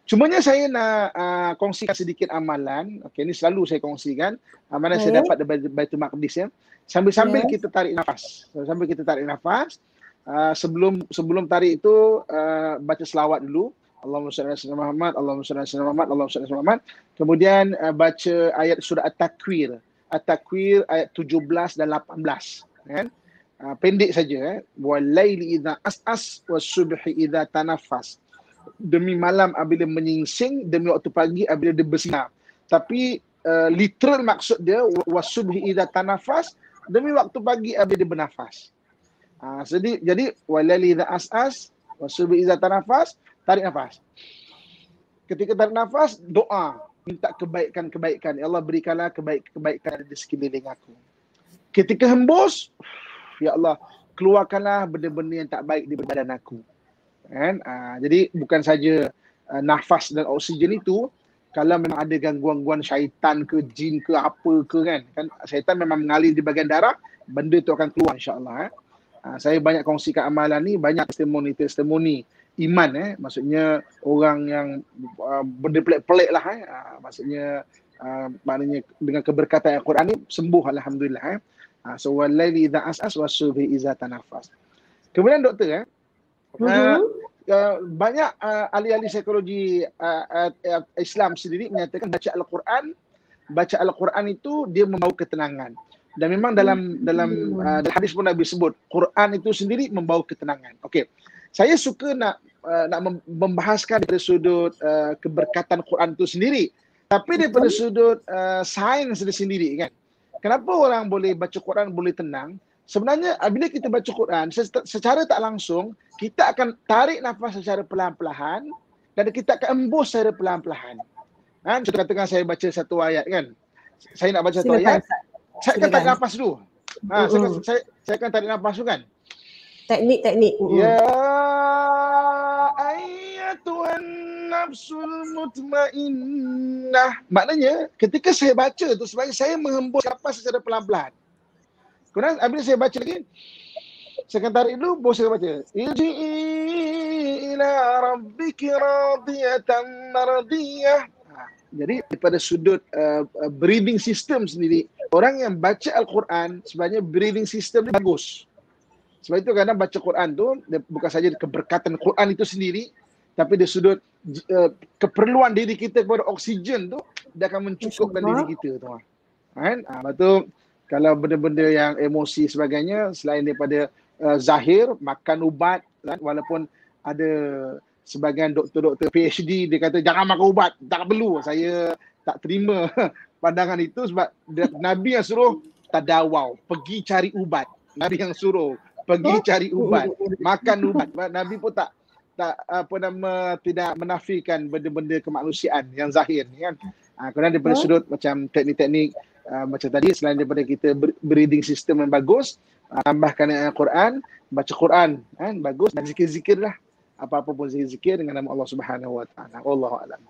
Cumanya saya nak kongsikan sedikit amalan. Okey, ini selalu saya kongsikan. Mana saya dapat dari Baitul Maqdis Sambil-sambil kita tarik nafas. Sambil kita tarik nafas, sebelum tarik itu baca selawat dulu. Allahumma shalli ala sayyidina Muhammad, Allahumma shalli ala sayyidina Muhammad, Allahumma shalli ala sayyidina Muhammad. Kemudian baca ayat surah At-Takwir. At-Takwir ayat 17 dan 18 kan. Pendek saja walaili idza as'as was-subhi idza tanaffas. Demi malam apabila menyingsing, demi waktu pagi apabila dia bersinar. Tapi literal maksud dia was-subhi idza tanaffas, demi waktu pagi apabila dia bernafas. Jadi walaili idza as'as was-subhi idza tanaffas, tarik nafas. Ketika tarik nafas, doa, minta kebaikan-kebaikan. Ya Allah, berikanlah kebaikan di sekeliling aku. Ketika hembus, ya Allah, keluarkanlah benda-benda yang tak baik di badan aku. Kan? Jadi bukan saja nafas dan oksigen itu, kalau memang ada gangguan-gangguan syaitan ke jin ke apa ke kan syaitan memang mengalir di bahagian darah, benda itu akan keluar insya-Allah. Saya banyak kongsikan amalan ni, banyak testimoni iman maksudnya orang yang benda pelik-pelik lah maksudnya maknanya dengan keberkatan Al-Quran ni sembuh alhamdulillah. So walaili idza as'as was-subhi idza tanaffas. Kemudian doktor banyak ahli-ahli psikologi Islam sendiri menyatakan baca Al-Quran itu dia membawa ketenangan. Dan memang dalam hadis pun Nabi sebut Quran itu sendiri membawa ketenangan. Okey. Saya suka nak membahaskan dari sudut keberkatan Quran itu sendiri, tapi daripada sudut sains dia sendiri kan. Kenapa orang boleh baca Quran boleh tenang? Sebenarnya bila kita baca Quran secara tak langsung kita akan tarik nafas secara perlahan-lahan dan kita akan embus secara perlahan-lahan. Kan? Contoh katakan saya baca satu ayat kan. Saya nak baca satu ayat. Saya akan tarik nafas dulu. Saya akan tarik nafas dulu kan. Teknik. Ya ayyatuhan nafsul mutmainnah. Maknanya ketika saya baca tu sebenarnya saya menghembus nafas secara pelan-pelan. Kemudian apabila saya baca lagi, saya akan tarik dulu, baru saya baca. Irji'i ila rabbiki radiyatan mardiyah. Jadi daripada sudut breathing system sendiri, orang yang baca Al-Quran sebenarnya breathing system dia bagus. Sebab itu kadang baca Quran tu bukan saja keberkatan Quran itu sendiri, tapi dari sudut keperluan diri kita kepada oksigen tu dia akan mencukupkan diri kita tu. Kan? Lepas tu kalau benda-benda yang emosi sebagainya selain daripada zahir makan ubat kan, walaupun ada sebagian doktor-doktor PhD dia kata jangan makan ubat, tak perlu. Saya tak terima pandangan itu sebab Nabi yang suruh tadawau, pergi cari ubat. Nabi yang suruh pergi cari ubat, makan ubat. Nabi pun tidak menafikan benda-benda kemanusiaan yang zahir kan. Kerana daripada sudut macam teknik-teknik macam tadi, selain daripada kita breathing system yang bagus, tambahkan Al-Quran, baca Quran kan bagus, dan zikir-zikir lah. Apa-apa pun zikir dengan nama Allah Subhanahu Wa Taala. Wallahu a'lam.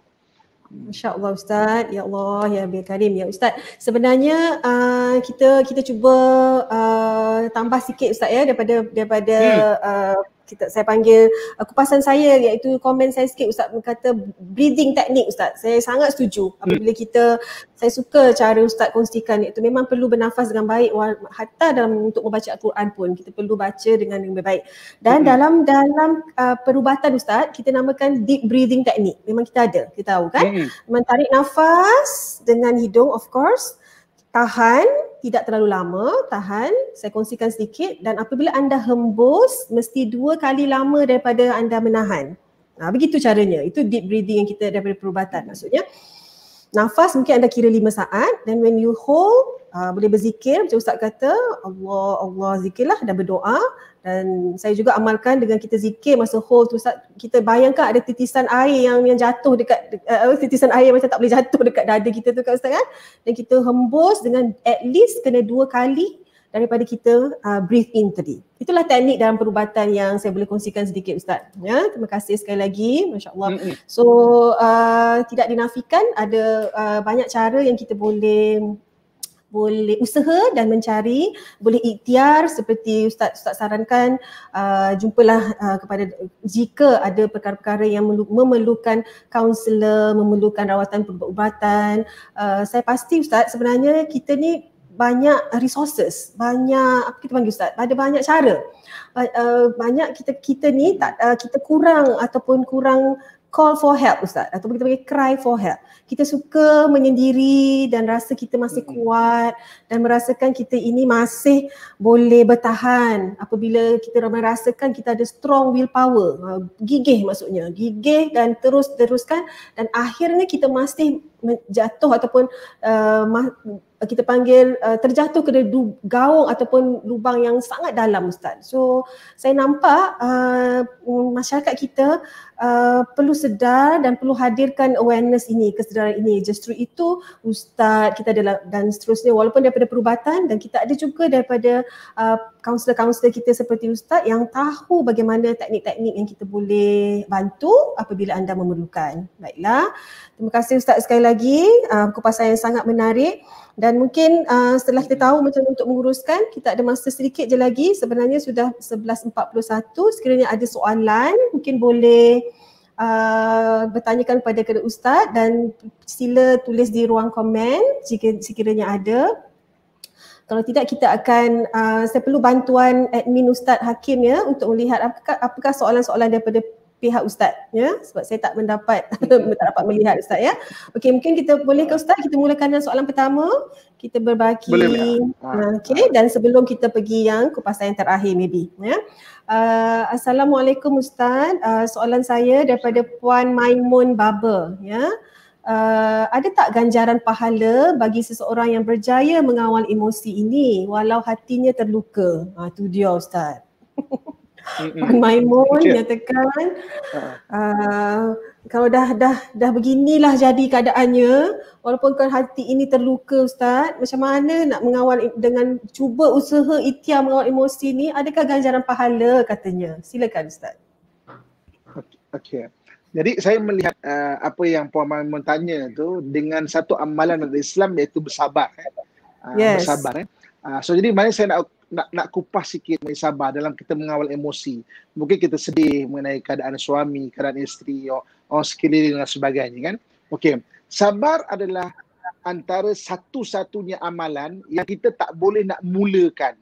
Masya-Allah Ustaz, ya Allah, ya Rabbil Karim, ya Ustaz. Sebenarnya kita cuba tambah sikit Ustaz ya daripada saya panggil kupasan saya, iaitu komen saya sikit Ustaz berkata breathing teknik Ustaz. Saya sangat setuju apabila saya suka cara Ustaz kongsikan, iaitu memang perlu bernafas dengan baik, hatta untuk membaca Al-Quran pun kita perlu baca dengan yang baik. Dan dalam perubatan Ustaz kita namakan deep breathing teknik. Memang kita tahu kan? Menarik nafas dengan hidung of course, tahan, tidak terlalu lama, tahan, saya kongsikan sedikit, dan apabila anda hembus, mesti 2 kali lama daripada anda menahan. Begitu caranya, itu deep breathing yang kita daripada perubatan. Maksudnya, nafas mungkin anda kira 5 saat, dan when you hold, boleh berzikir, macam Ustaz kata, Allah zikirlah dan berdoa. Dan saya juga amalkan dengan kita zikir masa hold tu Ustaz, kita bayangkan ada titisan air yang jatuh dekat titisan air macam tak boleh jatuh dekat dada kita tu kan Ustaz kan, dan kita hembus dengan at least kena 2 kali daripada kita breathe in tadi. Itulah teknik dalam perubatan yang saya boleh kongsikan sedikit Ustaz ya. Terima kasih sekali lagi, masya-Allah. So tidak dinafikan ada banyak cara yang kita boleh usaha dan mencari, boleh ikhtiar seperti Ustaz sarankan, jumpalah kepada jika ada perkara-perkara yang memerlukan kaunselor, memerlukan rawatan perubatan. Saya pasti Ustaz sebenarnya kita ni banyak resources, banyak apa kita panggil Ustaz, ada banyak cara. Banyak kita ni kita kurang call for help Ustaz, ataupun kita panggil cry for help. Kita suka menyendiri dan rasa kita masih kuat dan merasakan kita ini masih boleh bertahan apabila kita merasakan kita ada strong willpower, gigih maksudnya, gigih dan teruskan, dan akhirnya kita masih jatuh ataupun kita panggil terjatuh ke gaung ataupun lubang yang sangat dalam Ustaz. So saya nampak masyarakat kita perlu sedar dan perlu hadirkan awareness ini, kesedaran ini. Justru itu Ustaz kita adalah dan seterusnya, walaupun daripada perubatan, dan kita ada juga daripada kaunselor-kaunselor kita seperti Ustaz yang tahu bagaimana teknik-teknik yang kita boleh bantu apabila anda memerlukan. Baiklah, terima kasih Ustaz sekali lagi, kupasan yang sangat menarik. Dan mungkin setelah kita tahu macam untuk menguruskan, kita ada masa sedikit je lagi, sebenarnya sudah 11.41. Sekiranya ada soalan mungkin boleh bertanyakan kepada Ustaz, dan sila tulis di ruang komen jika sekiranya ada. Kalau tidak, kita akan, saya perlu bantuan admin Ustaz Hakim ya untuk melihat apakah soalan-soalan daripada pihak Ustaz ya, sebab saya tak dapat melihat Ustaz ya. Okey, mungkin kita boleh ke Ustaz, kita mulakan dengan soalan pertama. Kita berbagi okey, dan sebelum kita pergi yang kupasan yang terakhir maybe ya. Assalamualaikum Ustaz. Soalan saya daripada Puan Maimun Baba ya. Ada tak ganjaran pahala bagi seseorang yang berjaya mengawal emosi ini walau hatinya terluka? Tu dia Ustaz. Puan Maimun nyatakan kalau dah beginilah jadi keadaannya, walaupun kan hati ini terluka Ustaz, macam mana nak mengawal dengan cuba usaha ikhtiar mengawal emosi ni, adakah ganjaran pahala katanya? Silakan Ustaz. Okey. Jadi saya melihat apa yang Puan Maimun tanya tu dengan satu amalan dalam Islam, iaitu bersabar. Yes. Bersabar. So jadi mana saya nak kupas sikit mengenai sabar dalam kita mengawal emosi. Mungkin kita sedih mengenai keadaan suami, keadaan isteri, orang sekeliling dan sebagainya kan. Okey, sabar adalah antara satu-satunya amalan yang kita tak boleh nak mulakan.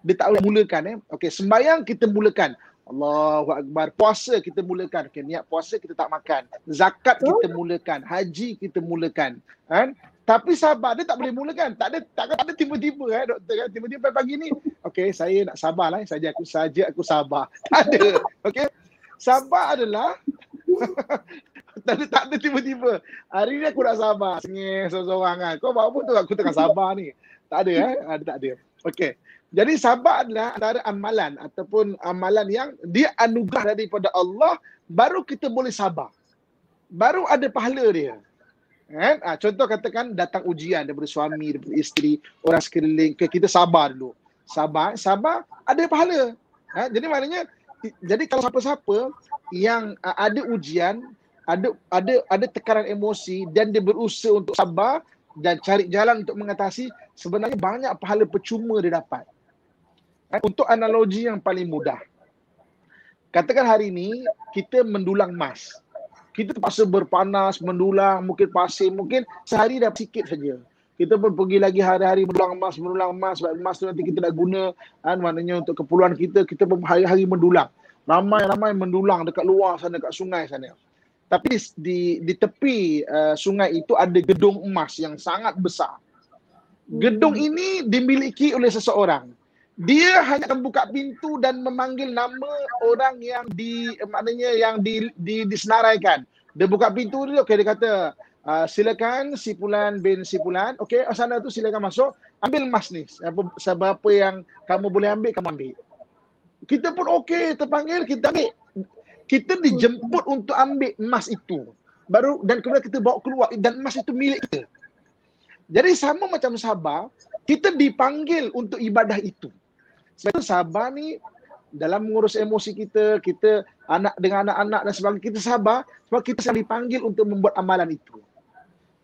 Dia tak boleh mulakan Okey, sembahyang kita mulakan. Allahu Akbar. Puasa kita mulakan. Okay, niat puasa kita tak makan. Zakat kita mulakan. Haji kita mulakan. Kan? Tapi sabar dia tak boleh mulakan. Tak ada tiba-tiba doktor kan. Tiba-tiba pagi ni, okey saya nak sabar lah. Saja aku sabar. Tak ada. Okey. Sabar adalah tak ada tiba-tiba. Hari ni aku nak sabar. Sengih seorang-seorang kan. Kau buat apa tu aku tengah sabar ni. Tak ada tak ada. Okey. Jadi sabar adalah antara amalan ataupun amalan yang dia anugerah daripada Allah, baru kita boleh sabar. Baru ada pahala dia. Kan? Contoh katakan datang ujian daripada suami, daripada isteri, orang sekeliling, kita sabar dulu. Sabar ada pahala. Jadi maknanya, jadi kalau siapa-siapa yang ada ujian, ada tekanan emosi dan dia berusaha untuk sabar dan cari jalan untuk mengatasi, sebenarnya banyak pahala percuma dia dapat. Untuk analogi yang paling mudah, katakan hari ini kita mendulang emas. Kita terpaksa berpanas, mendulang, mungkin pasir, mungkin sehari dah sikit saja. Kita pun pergi lagi hari-hari mendulang emas, sebab emas tu nanti kita nak guna, maknanya untuk keperluan kita pun hari-hari mendulang. Ramai-ramai mendulang dekat luar sana, dekat sungai sana. Tapi di tepi sungai itu ada gedung emas yang sangat besar. Gedung ini dimiliki oleh seseorang. Dia hanya akan buka pintu dan memanggil nama orang yang disenaraikan. Dia buka pintu dia, okey, dia kata, silakan si Fulan bin si Fulan, okey, sana tu silakan masuk, ambil emas ni. Seberapa yang kamu boleh ambil, kamu ambil. Kita pun okey, terpanggil, kita ambil. Kita dijemput untuk ambil emas itu. Baru dan kemudian kita bawa keluar dan emas itu milik kita. Jadi sama macam sabar, kita dipanggil untuk ibadah itu. Sebab itu sabar ni dalam mengurus emosi kita anak dengan anak-anak dan sebagainya, kita sabar sebab kita sedang dipanggil untuk membuat amalan itu.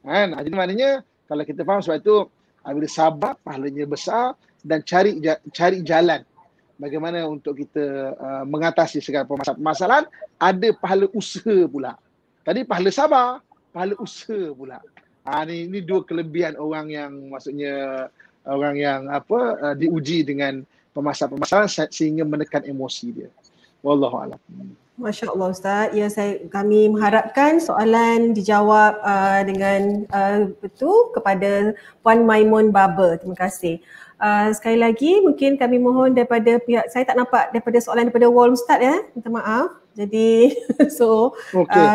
Kan? Jadi maknanya kalau kita faham, sebab itu bila sabar pahalanya besar, dan cari jalan bagaimana untuk kita mengatasi segala permasalahan. Ada pahala usaha pula. Tadi pahala sabar, pahala usaha pula. Ini dua kelebihan orang yang maksudnya orang yang diuji dengan permasalahan-permasalahan sehingga menekan emosi dia. Wallahu a'lam. Masya Allah Ustaz. Ya, kami mengharapkan soalan dijawab dengan betul kepada Puan Maimun Baba. Terima kasih. Sekali lagi mungkin kami mohon daripada pihak, saya tak nampak daripada soalan daripada wall Ustaz ya. Minta maaf. Jadi so Okey.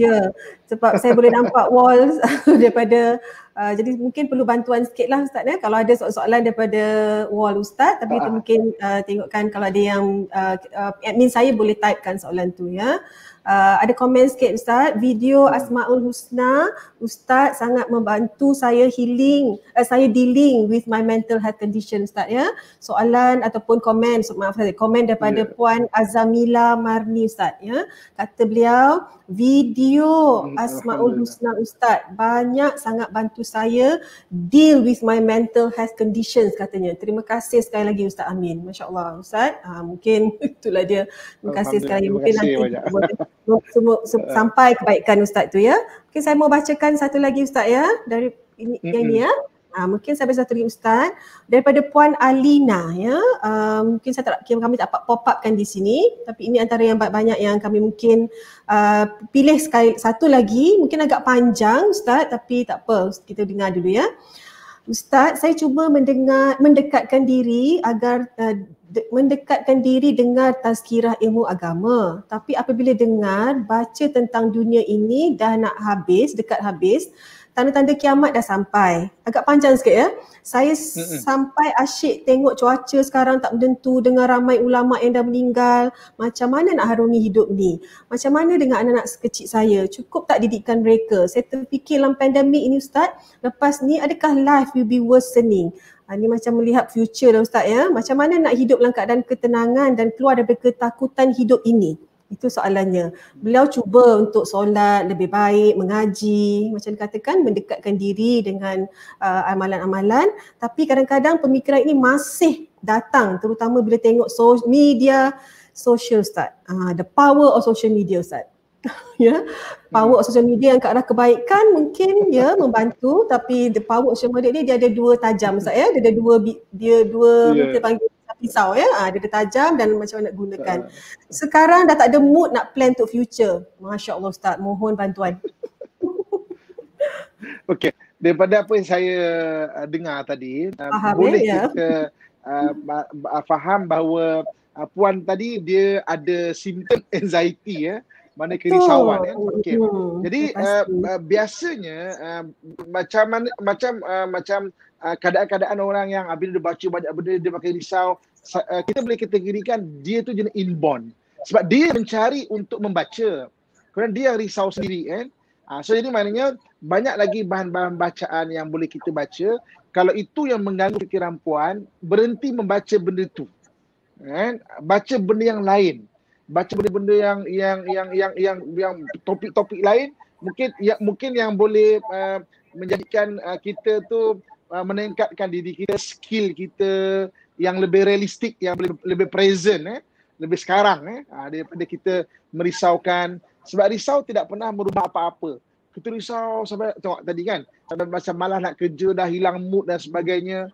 ya, sebab saya boleh nampak wall daripada jadi mungkin perlu bantuan sikit lah Ustaz ya. Kalau ada soalan daripada wall Ustaz, tapi kita mungkin tengokkan kalau ada yang admin saya boleh typekan soalan tu ya. Ada komen sikit Ustaz, video Asmaul Husna, Ustaz sangat membantu saya saya dealing with my mental health condition Ustaz ya. Soalan ataupun komen, komen daripada Puan Azamila Marni Ustaz ya. Kata beliau, video Asmaul Husna Ustaz banyak sangat bantu saya deal with my mental health conditions katanya. Terima kasih sekali lagi Ustaz Amin. Masya Allah Ustaz. Mungkin itulah dia. Terima kasih sekali. Mungkin nanti sampai kebaikan Ustaz tu ya. Mungkin saya mau bacakan satu lagi Ustaz ya. Dari ini ya. Mungkin saya satu lagi Ustaz daripada Puan Alina ya. Mungkin kami tak pop upkan di sini, tapi ini antara yang banyak yang kami mungkin pilih satu lagi, mungkin agak panjang Ustaz, tapi tak apa, kita dengar dulu ya. Ustaz, saya cuba mendekatkan diri dengar tazkirah ilmu agama, tapi apabila dengar baca tentang dunia ini dah nak dekat habis, tanda-tanda kiamat dah sampai. Agak panjang sikit ya. Saya sampai asyik tengok cuaca sekarang tak menentu, dengan ramai ulama yang dah meninggal. Macam mana nak harungi hidup ni? Macam mana dengan anak-anak sekecil saya? Cukup tak didikan mereka? Saya terfikir dalam pandemik ini Ustaz, lepas ni adakah life will be worsening? Ini macam melihat future dah Ustaz ya. Macam mana nak hidup dalam keadaan ketenangan dan keluar daripada ketakutan hidup ini? Itu soalannya. Beliau cuba untuk solat lebih baik, mengaji, macam dikatakan mendekatkan diri dengan amalan-amalan, tapi kadang-kadang pemikiran ini masih datang terutama bila tengok media social Ustaz. The power of social media Ustaz. Ya, power of social media yang ke arah kebaikan mungkin ya membantu, tapi the power of social media ni dia ada dua tajam Ustaz ya. Dia ada dua kita panggil pisau ya, dia tajam dan macam mana nak gunakan. Sekarang dah tak ada mood nak plan untuk future. Masya Allah Ustaz, mohon bantuan. Okey, daripada apa yang saya dengar tadi, boleh kita faham bahawa Puan tadi dia ada simptom anxiety ya, mana kerisauan ya. Okey. Jadi biasanya macam keadaan-keadaan orang yang bila dia baca banyak benda dia makin risau, kita boleh kategorikan dia tu jenis inborn. Sebab dia mencari untuk membaca. Kerana dia risau sendiri kan. So jadi maknanya banyak lagi bahan-bahan bacaan yang boleh kita baca. Kalau itu yang mengganggu fikiran Puan, berhenti membaca benda tu. Kan? Baca benda yang lain. Baca benda-benda yang topik-topik lain mungkin yang boleh menjadikan kita tu meningkatkan diri kita, skill kita yang lebih realistik, yang lebih present lebih sekarang daripada kita merisaukan. Sebab risau tidak pernah merubah apa-apa. Kita risau sampai tengok tadi kan, sampai macam malas nak kerja, dah hilang mood dan sebagainya.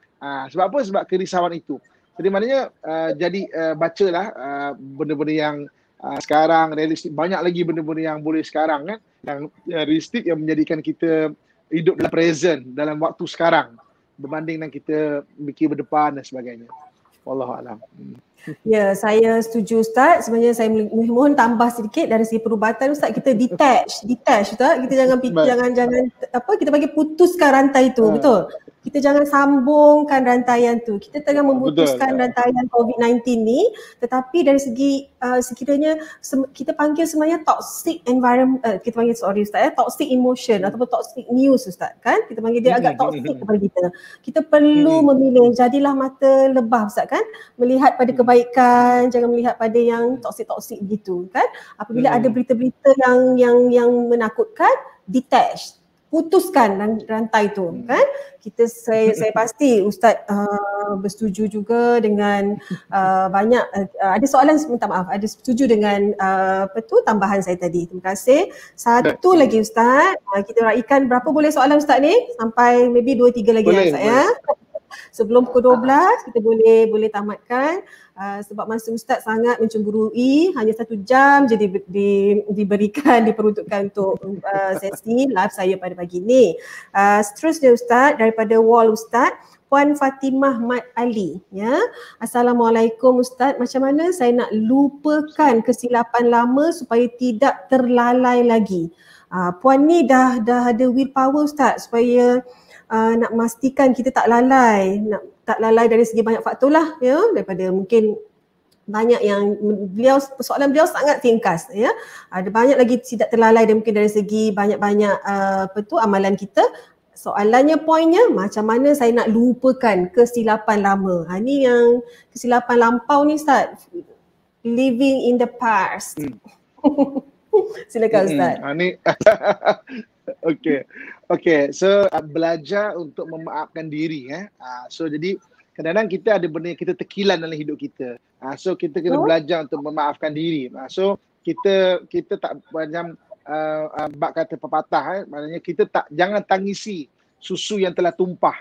Sebab apa? Sebab kerisauan itu. Jadi maknanya bacalah benda-benda yang sekarang realistik. Banyak lagi benda-benda yang boleh sekarang kan, yang realistik, yang menjadikan kita hidup dalam present, dalam waktu sekarang, berbanding dengan kita fikir berdepan dan sebagainya. Wallahualam. Ya, saya setuju Ustaz. Sebenarnya saya mohon tambah sedikit dari segi perubatan Ustaz. Kita detach Ustaz. Kita jangan kita bagi putuskan rantai itu, betul? Kita jangan sambungkan rantaian tu. Kita tengah memutuskan rantaian COVID-19 ni, tetapi dari segi sekiranya kita panggil sebenarnya toxic environment, kita panggil Ustaz toxic emotion ataupun toxic news Ustaz kan? Kita panggil dia agak toxic kepada kita. Kita perlu memilih, jadilah mata lebah Ustaz kan? Melihat pada kebaikan, jangan melihat pada yang toxic begitu kan? Apabila ada berita-berita yang menakutkan, detach. Putuskan rantai tu kan. Saya pasti Ustaz bersetuju juga dengan banyak ada soalan, minta maaf, ada setuju dengan tambahan saya tadi. Terima kasih. Satu lagi Ustaz, kita raikan berapa boleh soalan Ustaz ni? Sampai maybe 2-3 lagi boleh, Ustaz ya. Sebelum pukul 12 kita boleh tamatkan. Sebab masa Ustaz sangat mencemburui, hanya 1 jam je diperuntukkan untuk sesi live saya pada pagi ni. Seterusnya Ustaz, daripada wall Ustaz, Puan Fatimah Mat Ali, ya. Assalamualaikum Ustaz, macam mana saya nak lupakan kesilapan lama supaya tidak terlalai lagi? Puan ni dah ada willpower Ustaz supaya nak memastikan kita tak lalai dari segi banyak faktor lah, ya, daripada mungkin banyak yang persoalan beliau sangat ringkas, ya. Ada banyak lagi tidak terlalai dan mungkin dari segi banyak-banyak amalan kita. Soalannya, poinnya, macam mana saya nak lupakan kesilapan lama? Ni yang kesilapan lampau ni Ustaz. Living in the past. Silakan Ustaz. Ni Okay. So belajar untuk memaafkan diri. So jadi kadang-kadang kita ada benda yang kita tekilan dalam hidup kita. So kita kena belajar untuk memaafkan diri. So kita tak macam bab kata pepatah, maknanya kita jangan tangisi susu yang telah tumpah.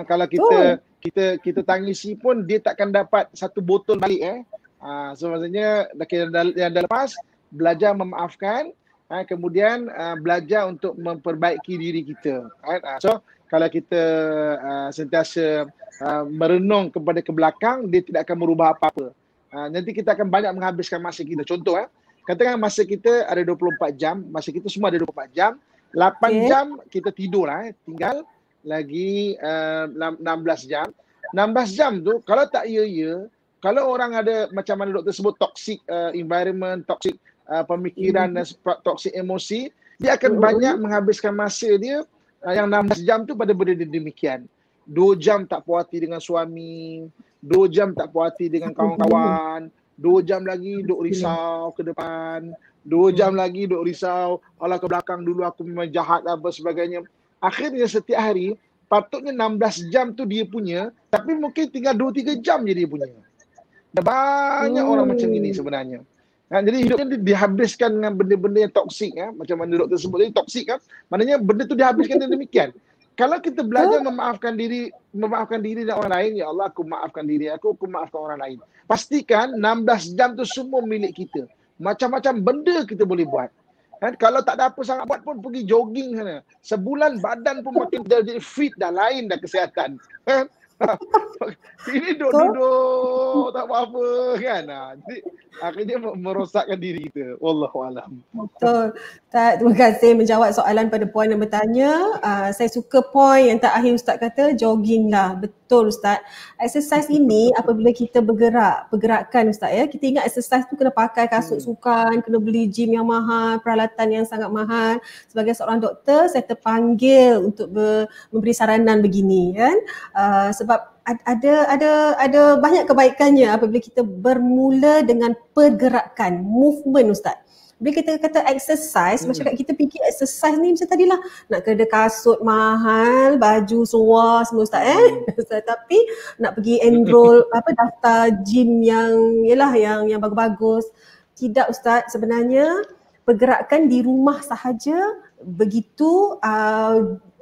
Kalau kita tangisi pun dia takkan dapat satu botol balik. So maksudnya yang dah lepas, belajar memaafkan, kemudian belajar untuk memperbaiki diri kita. So kalau kita sentiasa merenung kepada ke belakang, dia tidak akan merubah apa-apa. Nanti kita akan banyak menghabiskan masa kita. Contoh, katakan masa kita ada 24 jam, masa kita semua ada 24 jam, 8 jam kita tidur lah, tinggal lagi 16 jam. 16 jam tu kalau tak kalau orang ada macam mana doktor sebut toxic environment, toxic pemikiran dan toxic emosi, dia akan banyak menghabiskan masa dia yang 16 jam tu pada benda demikian. 2 jam tak puas hati dengan suami, 2 jam tak puas hati dengan kawan-kawan, 2 jam lagi duk risau ke depan, 2 jam lagi duk risau, alah ke belakang dulu aku memang jahat apa sebagainya. Akhirnya setiap hari patutnya 16 jam tu dia punya, tapi mungkin tinggal 2-3 jam je dia punya. Banyak orang macam ini sebenarnya. Jadi hidupnya dihabiskan dengan benda-benda yang toksik, macam mana doktor sebut tadi, toksik kan, maknanya benda tu dihabiskan dengan demikian. Kalau kita belajar memaafkan diri dan orang lain, ya Allah aku maafkan diri aku maafkan orang lain. Pastikan 16 jam tu semua milik kita. Macam-macam benda kita boleh buat. Kalau tak ada apa sangat buat pun pergi jogging sana. Sebulan badan pun makin jadi fit dah, lain dah kesihatan. Ini duduk tak apa-apa kan. Jadi akhirnya merosakkan diri kita. Wallahualam. Betul. Terima kasih menjawab soalan pada puan yang bertanya. Saya suka poin yang terakhir Ustaz kata, jogging lah. Betul Ustaz. Exercise ini apabila kita pergerakan Ustaz, ya. Kita ingat exercise tu kena pakai kasut sukan, kena beli gym yang mahal, peralatan yang sangat mahal. Sebagai seorang doktor, saya terpanggil untuk memberi saranan begini kan. Sebab ada banyak kebaikannya apabila kita bermula dengan pergerakan, movement Ustaz. Bila kita kata exercise, masyarakat kita fikir exercise ni macam tadilah nak kena kasut mahal, baju seluar semua Ustaz tapi nak pergi enroll daftar gym yang bagus-bagus. Tidak Ustaz, sebenarnya pergerakan di rumah sahaja begitu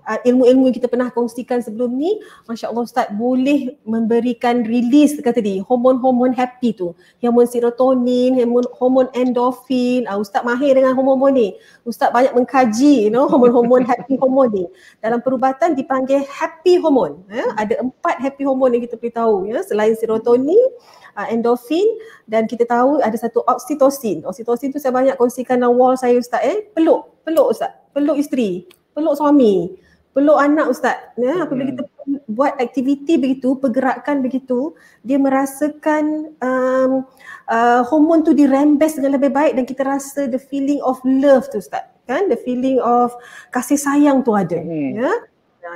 ilmu-ilmu yang kita pernah kongsikan sebelum ni, Masya Allah Ustaz, boleh memberikan release tadi, hormon-hormon happy tu, hormon serotonin, hormon endorfin. Ustaz mahir dengan hormon ni. Ustaz banyak mengkaji hormon-hormon happy hormon ni. Dalam perubatan dipanggil happy hormon. Ada 4 happy hormon yang kita beritahu, selain serotonin, endorfin, dan kita tahu ada satu oksitosin. Oksitosin tu saya banyak kongsikan dalam wall saya Ustaz. Peluk Ustaz, peluk isteri, peluk suami, peluk anak Ustaz. Apabila kita buat aktiviti begitu, pergerakan begitu, dia merasakan hormon tu dirembes dengan lebih baik dan kita rasa the feeling of love tu Ustaz. Kan? The feeling of kasih sayang tu ada. Ya.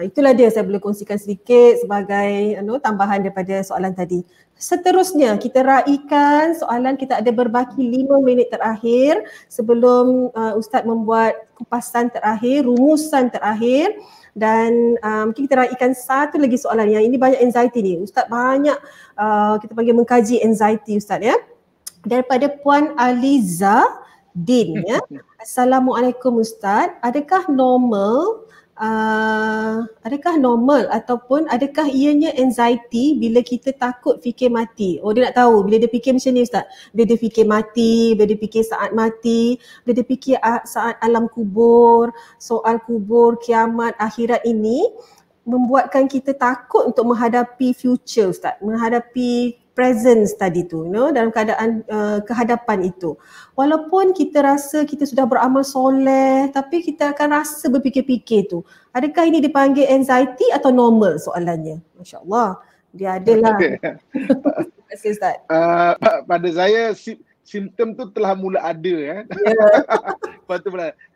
Itulah dia saya boleh kongsikan sedikit sebagai tambahan daripada soalan tadi. Seterusnya kita raikan soalan, kita ada berbaki 5 minit terakhir sebelum Ustaz membuat kupasan terakhir, rumusan terakhir. Dan mungkin kita raikan satu lagi soalan yang ini banyak anxiety ni. Ustaz banyak kita panggil mengkaji anxiety Ustaz, ya. Daripada Puan Aliza din ya. Assalamualaikum Ustaz, adakah normal ataupun adakah ianya anxiety bila kita takut fikir mati? Oh, dia nak tahu bila dia fikir macam ni Ustaz. Bila dia fikir mati, bila dia fikir saat mati, bila dia fikir saat alam kubur, soal kubur, kiamat, akhirat ini membuatkan kita takut untuk menghadapi future Ustaz, menghadapi presence tadi tu, dalam keadaan kehadapan itu. Walaupun kita rasa kita sudah beramal soleh, tapi kita akan rasa berfikir-fikir tu. Adakah ini dipanggil anxiety atau normal soalannya? Masya Allah, dia adalah. Terima kasih Ustaz. Pada saya simptom tu telah mula ada ya.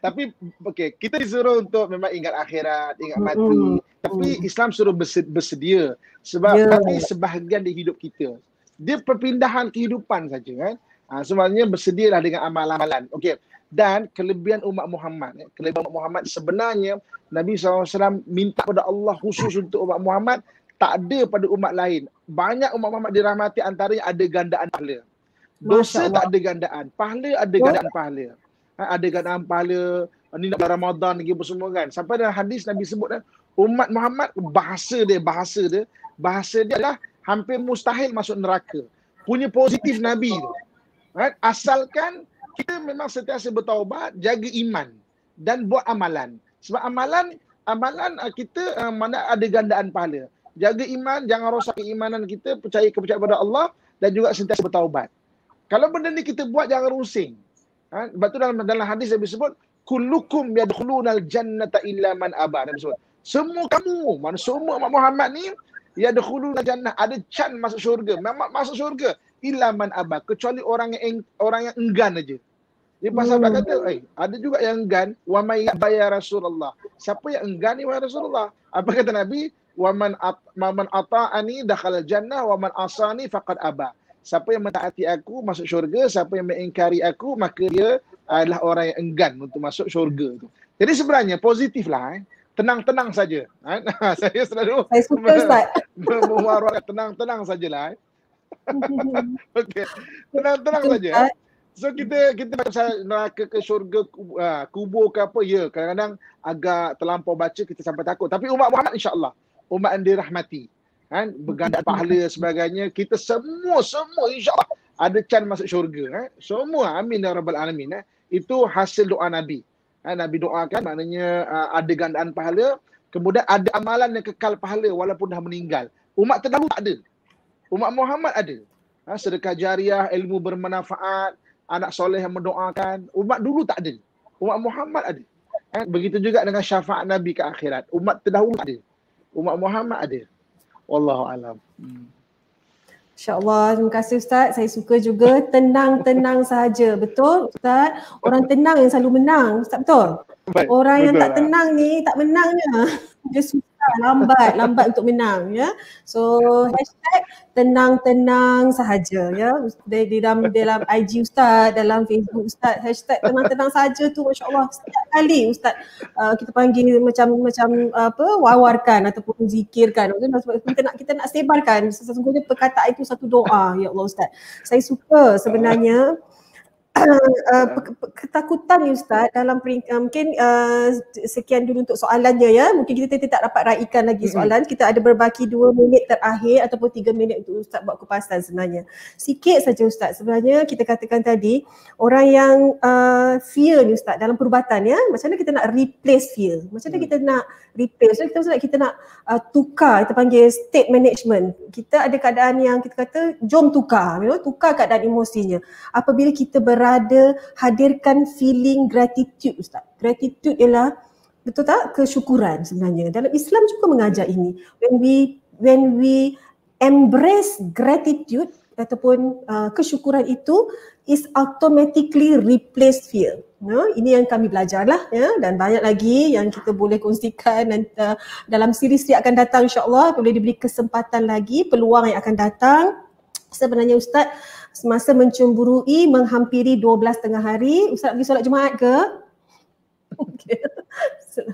Tapi okey, kita disuruh untuk memang ingat akhirat, ingat mati. Tapi Islam suruh bersedia sebab mati sebahagian di hidup kita. Dia perpindahan kehidupan saja kan. Sebenarnya bersedialah dengan amal-amalan. Okey. Dan kelebihan umat Muhammad, sebenarnya Nabi SAW minta pada Allah khusus untuk umat Muhammad, tak ada pada umat lain. Banyak umat Muhammad dirahmati, antaranya ada gandaan pahala. Dosa tak ada gandaan, pahala ada gandaan pahala. Ada gandaan pahala, ni nak Ramadan lagi semua kan. Sampai dalam hadis Nabi sebut kan, umat Muhammad bahasa dia adalah hampir mustahil masuk neraka. Punya positif Nabi tu. Asalkan kita memang sentiasa bertaubat, jaga iman dan buat amalan. Sebab amalan kita mana ada gandaan pahala. Jaga iman, jangan rosak keimanan kita, kepercayaan pada Allah dan juga sentiasa bertaubat. Kalau benda ni kita buat, jangan rusing. Sebab tu dalam hadis Nabi sebut, kullukum yadkhulunal jannata illa man aba. Nabi sebut, semua kamu, semua umat Muhammad ni yadkhulunal jannah, ada can masuk syurga. Memang masuk syurga illa man aba, kecuali orang yang enggan aja. Dia pasal kata, ada juga yang enggan, wa may yaba ya Rasulullah. Siapa yang enggan ni wahai Rasulullah? Apa kata Nabi? Wa man ata'ani dakhala jannah wa man asani faqad aba. Siapa yang mentaati aku masuk syurga, siapa yang mengingkari aku maka dia adalah orang yang enggan untuk masuk syurga tu. Jadi sebenarnya positiflah, tenang-tenang saja. Saya selalu suka Ustaz. memuarahkan tenang-tenang sajalah. Okey. Tenang-tenang saja. So kita pasal neraka ke syurga, kubur ke apa, ya kadang-kadang agak terlampau baca kita sampai takut. Tapi umat Muhammad insya-Allah umat yang dirahmati. Bergandaan pahala sebagainya, kita semua insya-Allah ada can masuk syurga. Semua, amin ya rabbal alamin. Itu hasil doa Nabi. Nabi doakan, maknanya ada gandaan pahala, kemudian ada amalan yang kekal pahala walaupun dah meninggal. Umat terdahulu tak ada. Umat Muhammad ada. Sedekah jariah, ilmu bermanfaat, anak soleh yang mendoakan. Umat dulu tak ada. Umat Muhammad ada. Begitu juga dengan syafaat Nabi ke akhirat. Umat terdahulu tak ada. Umat Muhammad ada. Wallahu alam. InsyaAllah, terima kasih Ustaz. Saya suka juga tenang-tenang sahaja. Betul Ustaz? Orang tenang yang selalu menang. Ustaz betul? Orang yang tak tenang ni tak menangnya. Dia susah, lambat untuk menang ya. So hashtag tenang-tenang sahaja ya. Di dalam IG Ustaz, dalam Facebook Ustaz, hashtag tenang-tenang sahaja tu masya-Allah setiap kali Ustaz kita panggil macam wawarkan ataupun zikirkan. Kita nak sebarkan sesungguhnya perkataan itu satu doa ya Allah Ustaz. Saya suka sebenarnya ketakutan ni Ustaz dalam mungkin sekian dulu untuk soalannya ya. Mungkin kita tak dapat raikan lagi soalan. Kita ada berbaki 2 minit terakhir ataupun 3 minit untuk Ustaz buat kupasan sebenarnya. Sikit saja Ustaz. Sebenarnya kita katakan tadi orang yang fear ni Ustaz dalam perubatan ya. Macam mana kita nak replace fear? Macam mana kita nak replace? Kita nak tukar, kita panggil state management. Kita ada keadaan yang kita kata jom tukar, tukar keadaan emosinya. Apabila kita hadirkan feeling gratitude Ustaz. Gratitude ialah betul tak? Kesyukuran sebenarnya. Dalam Islam juga mengajar ini. When we embrace gratitude ataupun kesyukuran itu is automatically replace fear. Ini yang kami belajarlah ya, dan banyak lagi yang kita boleh kongsikan dalam siri yang akan datang insya-Allah. Boleh diberi kesempatan lagi, peluang yang akan datang. Sebenarnya Ustaz semasa mencemburui menghampiri 12 tengah hari, Ustaz pergi solat Jumaat ke? Okay.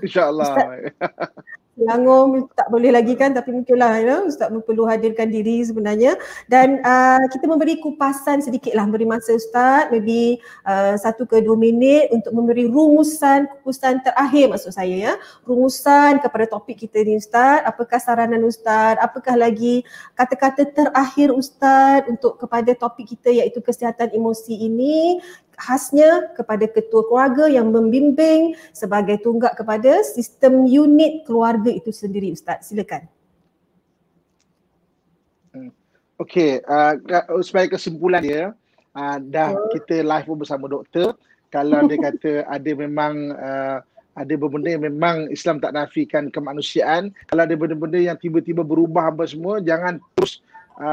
InsyaAllah. Selangor tak boleh lagi kan, tapi mungkinlah Ustaz perlu hadirkan diri sebenarnya. Dan kita memberi kupasan sedikit lah, beri masa Ustaz maybe 1 ke 2 minit untuk memberi kupasan terakhir maksud saya ya. Rumusan kepada topik kita ni Ustaz. Apakah saranan Ustaz? Apakah lagi kata-kata terakhir Ustaz untuk kepada topik kita iaitu kesihatan emosi ini, khasnya kepada ketua keluarga yang membimbing sebagai tunggak kepada sistem unit keluarga itu sendiri Ustaz. Silakan. Okey, sebagai kesimpulan dia, dah kita live pun bersama doktor. Kalau dia kata ada benda yang memang Islam tak nafikan kemanusiaan, kalau ada benda-benda yang tiba-tiba berubah apa semua, jangan terus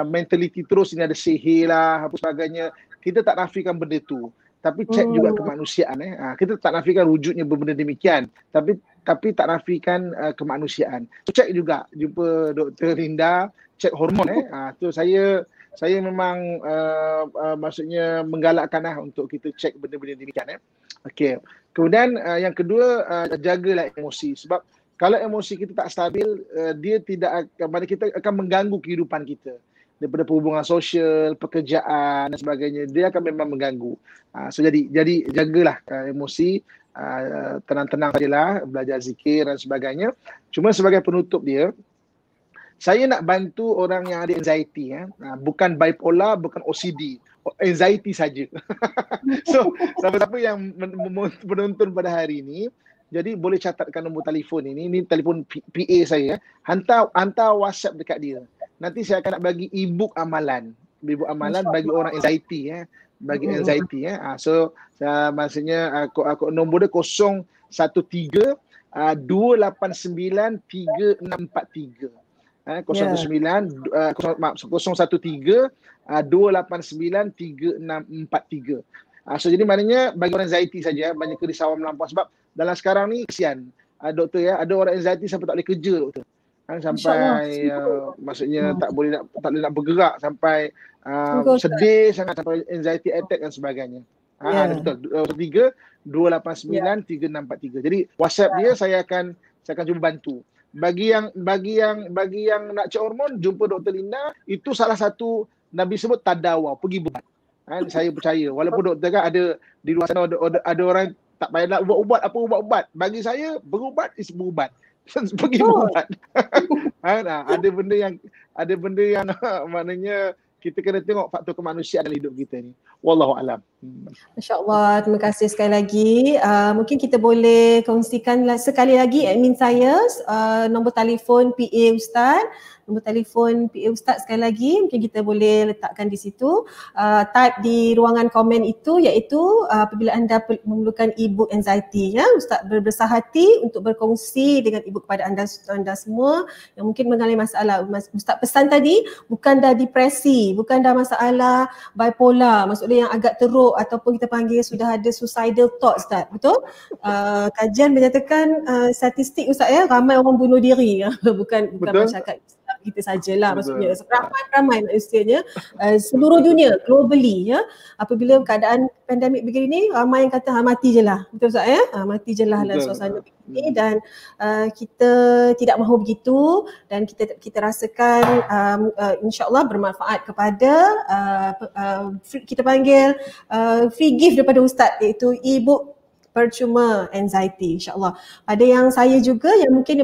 mentaliti terus ini ada sihir lah apa sebagainya. Kita tak nafikan benda tu. Tapi cek juga kemanusiaan. Kita tak nafikan wujudnya benda demikian. Tapi tak nafikan kemanusiaan. So, cek juga, jumpa Dr. Linda, cek hormon. Tu saya memang maksudnya menggalakkan untuk kita cek benda-benda demikian. Okey. Kemudian yang kedua, jagalah emosi. Sebab kalau emosi kita tak stabil, dia tidak akan, kita akan mengganggu kehidupan kita. Daripada hubungan sosial, pekerjaan dan sebagainya, dia akan memang mengganggu. So jadi jagalah emosi, tenang-tenang sajalah, belajar zikir dan sebagainya. Cuma sebagai penutup dia, saya nak bantu orang yang ada anxiety, bukan bipolar, bukan OCD, anxiety saja. So siapa-siapa yang menonton pada hari ini, jadi boleh catatkan nombor telefon ini telefon PA saya, hantar WhatsApp dekat dia. Nanti saya akan nak bagi e-book amalan bagi orang anxiety bagi anxiety So maksudnya aku nombor dia 013 289 3643. 013 289 3643. So jadi maknanya bagi orang anxiety saja, banyak kerisauan melampau. Sebab dalam sekarang ni kesian doktor ada orang anxiety sampai tak boleh kerja doktor. Sampai maksudnya tak boleh nak bergerak, sampai sedih sangat, sampai anxiety attack dan sebagainya. Betul. 289 3643. Jadi WhatsApp dia saya akan cuba bantu. Bagi yang nak cek hormon, jumpa Dr. Linda. Itu salah satu Nabi sebut tadawa, pergi berubat. Saya percaya, walaupun doktor kan ada di luar sana ada orang tak payah nak ubat apa ubat. Bagi saya berubat is berubat. Pergi berubat. Ada benda yang maknanya kita kena tengok faktor kemanusiaan dalam hidup kita ni. Wallahu alam. Masya-Allah, terima kasih sekali lagi. Mungkin kita boleh kongsikan sekali lagi admin saya nombor telefon PA Ustaz. Nombor telefon PA Ustaz sekali lagi mungkin kita boleh letakkan di situ. Type di ruangan komen itu, iaitu apabila anda memerlukan e-book anxiety, Ustaz berbesar hati untuk berkongsi dengan e-book kepada anda semua yang mungkin mengalami masalah. Ustaz pesan tadi bukan dah depresi, bukan dah masalah bipolar, maksudnya yang agak teruk ataupun kita panggil sudah ada suicidal thoughts, Ustaz. Betul? Kajian menyatakan statistik Ustaz ramai orang bunuh diri. Bukan masyarakat kita sajalah, maksudnya ramai manusianya seluruh dunia, globally apabila keadaan pandemik begini, ramai yang kata mati je lah, betul Ustaz mati je lah dalam suasana begini. Dan kita tidak mahu begitu, dan kita rasakan insya-Allah bermanfaat kepada kita panggil free gift daripada Ustaz, iaitu e-book percuma anxiety, insya-Allah. Ada yang saya juga yang mungkin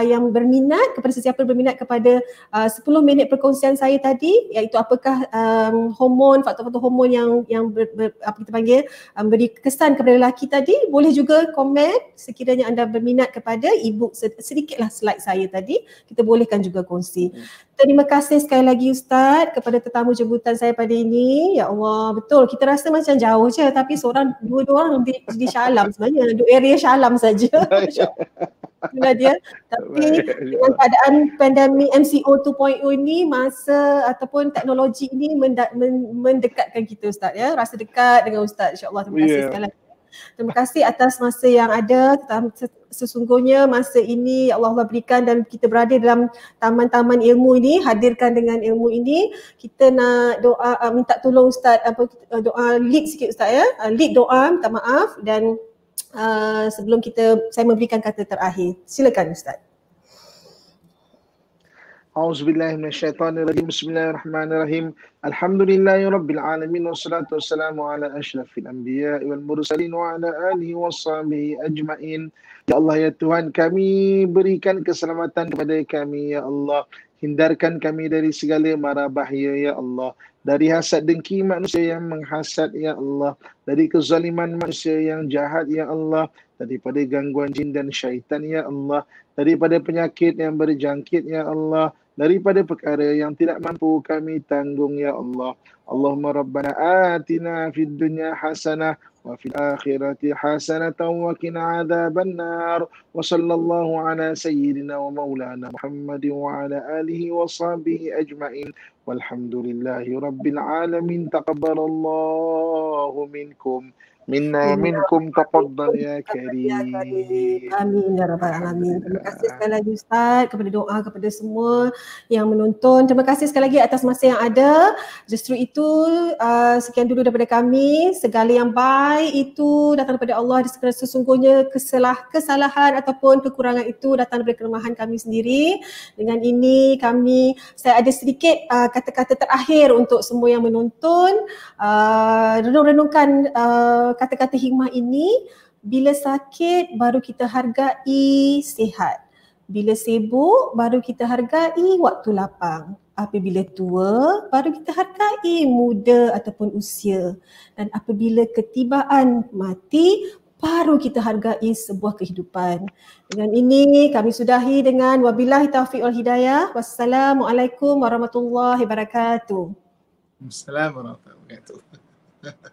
yang berminat, kepada sesiapa berminat kepada 10 minit perkongsian saya tadi, iaitu apakah hormon, faktor-faktor hormon yang apa kita panggil beri kesan kepada lelaki tadi, boleh juga komen sekiranya anda berminat kepada e-book sedikitlah slide saya tadi, kita bolehkan juga kongsi. Terima kasih sekali lagi Ustaz kepada tetamu jemputan saya pada ini. Ya Allah, betul kita rasa macam jauh je, tapi dua orang di Shah Alam sebenarnya, di area Shah Alam saja. Itulah dia. Tapi dengan keadaan pandemik MCO 2.0 ini, masa ataupun teknologi ini mendekatkan kita Ustaz rasa dekat dengan Ustaz, insya-Allah. Terima kasih sekali lagi. Terima kasih atas masa yang ada. Sesungguhnya masa ini ya Allah berikan, dan kita berada dalam taman-taman ilmu ini, hadirkan dengan ilmu ini. Kita nak doa, minta tolong Ustaz, doa lead sikit Ustaz lead doa, minta maaf. Dan sebelum saya memberikan kata terakhir, silakan Ustaz. A'udzubillahi minasyaitonirrajim. Bismillahirrahmanirrahim. Alhamdulillahi rabbil alamin wassalatu wassalamu ala asyrafil anbiya'i wal mursalin wa ala alihi washabihi ajmain. Ya Allah ya Tuhan kami, berikan keselamatan kepada kami ya Allah. Hindarkan kami dari segala mara bahaya ya Allah. Dari hasad dengki manusia yang menghasad ya Allah. Dari kezaliman manusia yang jahat ya Allah. Daripada gangguan jin dan syaitan ya Allah. Daripada penyakit yang berjangkit ya Allah. Daripada perkara yang tidak mampu kami tanggung ya Allah. Allahumma rabbana atina fid dunya hasanah wa fil akhirati hasanatan wa qina adzaban nar. Wa sallallahu ala sayyidina wa maulana Muhammadin wa ala alihi wa sahbihi ajma'in. Walhamdulillahi rabbil alamin. Taqabbalallahu minkum minna minkum, taqabbal ya karim. Amin ya rabbal alamin. Terima kasih sekali lagi Ustaz, kepada doa kepada semua yang menonton. Terima kasih sekali lagi atas masa yang ada. Justru itu sekian dulu daripada kami. Segala yang baik itu datang daripada Allah. Sesungguhnya kesalahan ataupun kekurangan itu datang daripada kelemahan kami sendiri. Dengan ini saya ada sedikit kata-kata terakhir untuk semua yang menonton. Renung-renungkan kata-kata hikmah ini. Bila sakit baru kita hargai sihat. Bila sibuk baru kita hargai waktu lapang. Apabila tua baru kita hargai muda ataupun usia. Dan apabila ketibaan mati baru kita hargai sebuah kehidupan. Dengan ini kami sudahi dengan wabillahi taufiq wal hidayah. Wassalamualaikum warahmatullahi wabarakatuh. Assalamualaikum warahmatullahi wabarakatuh.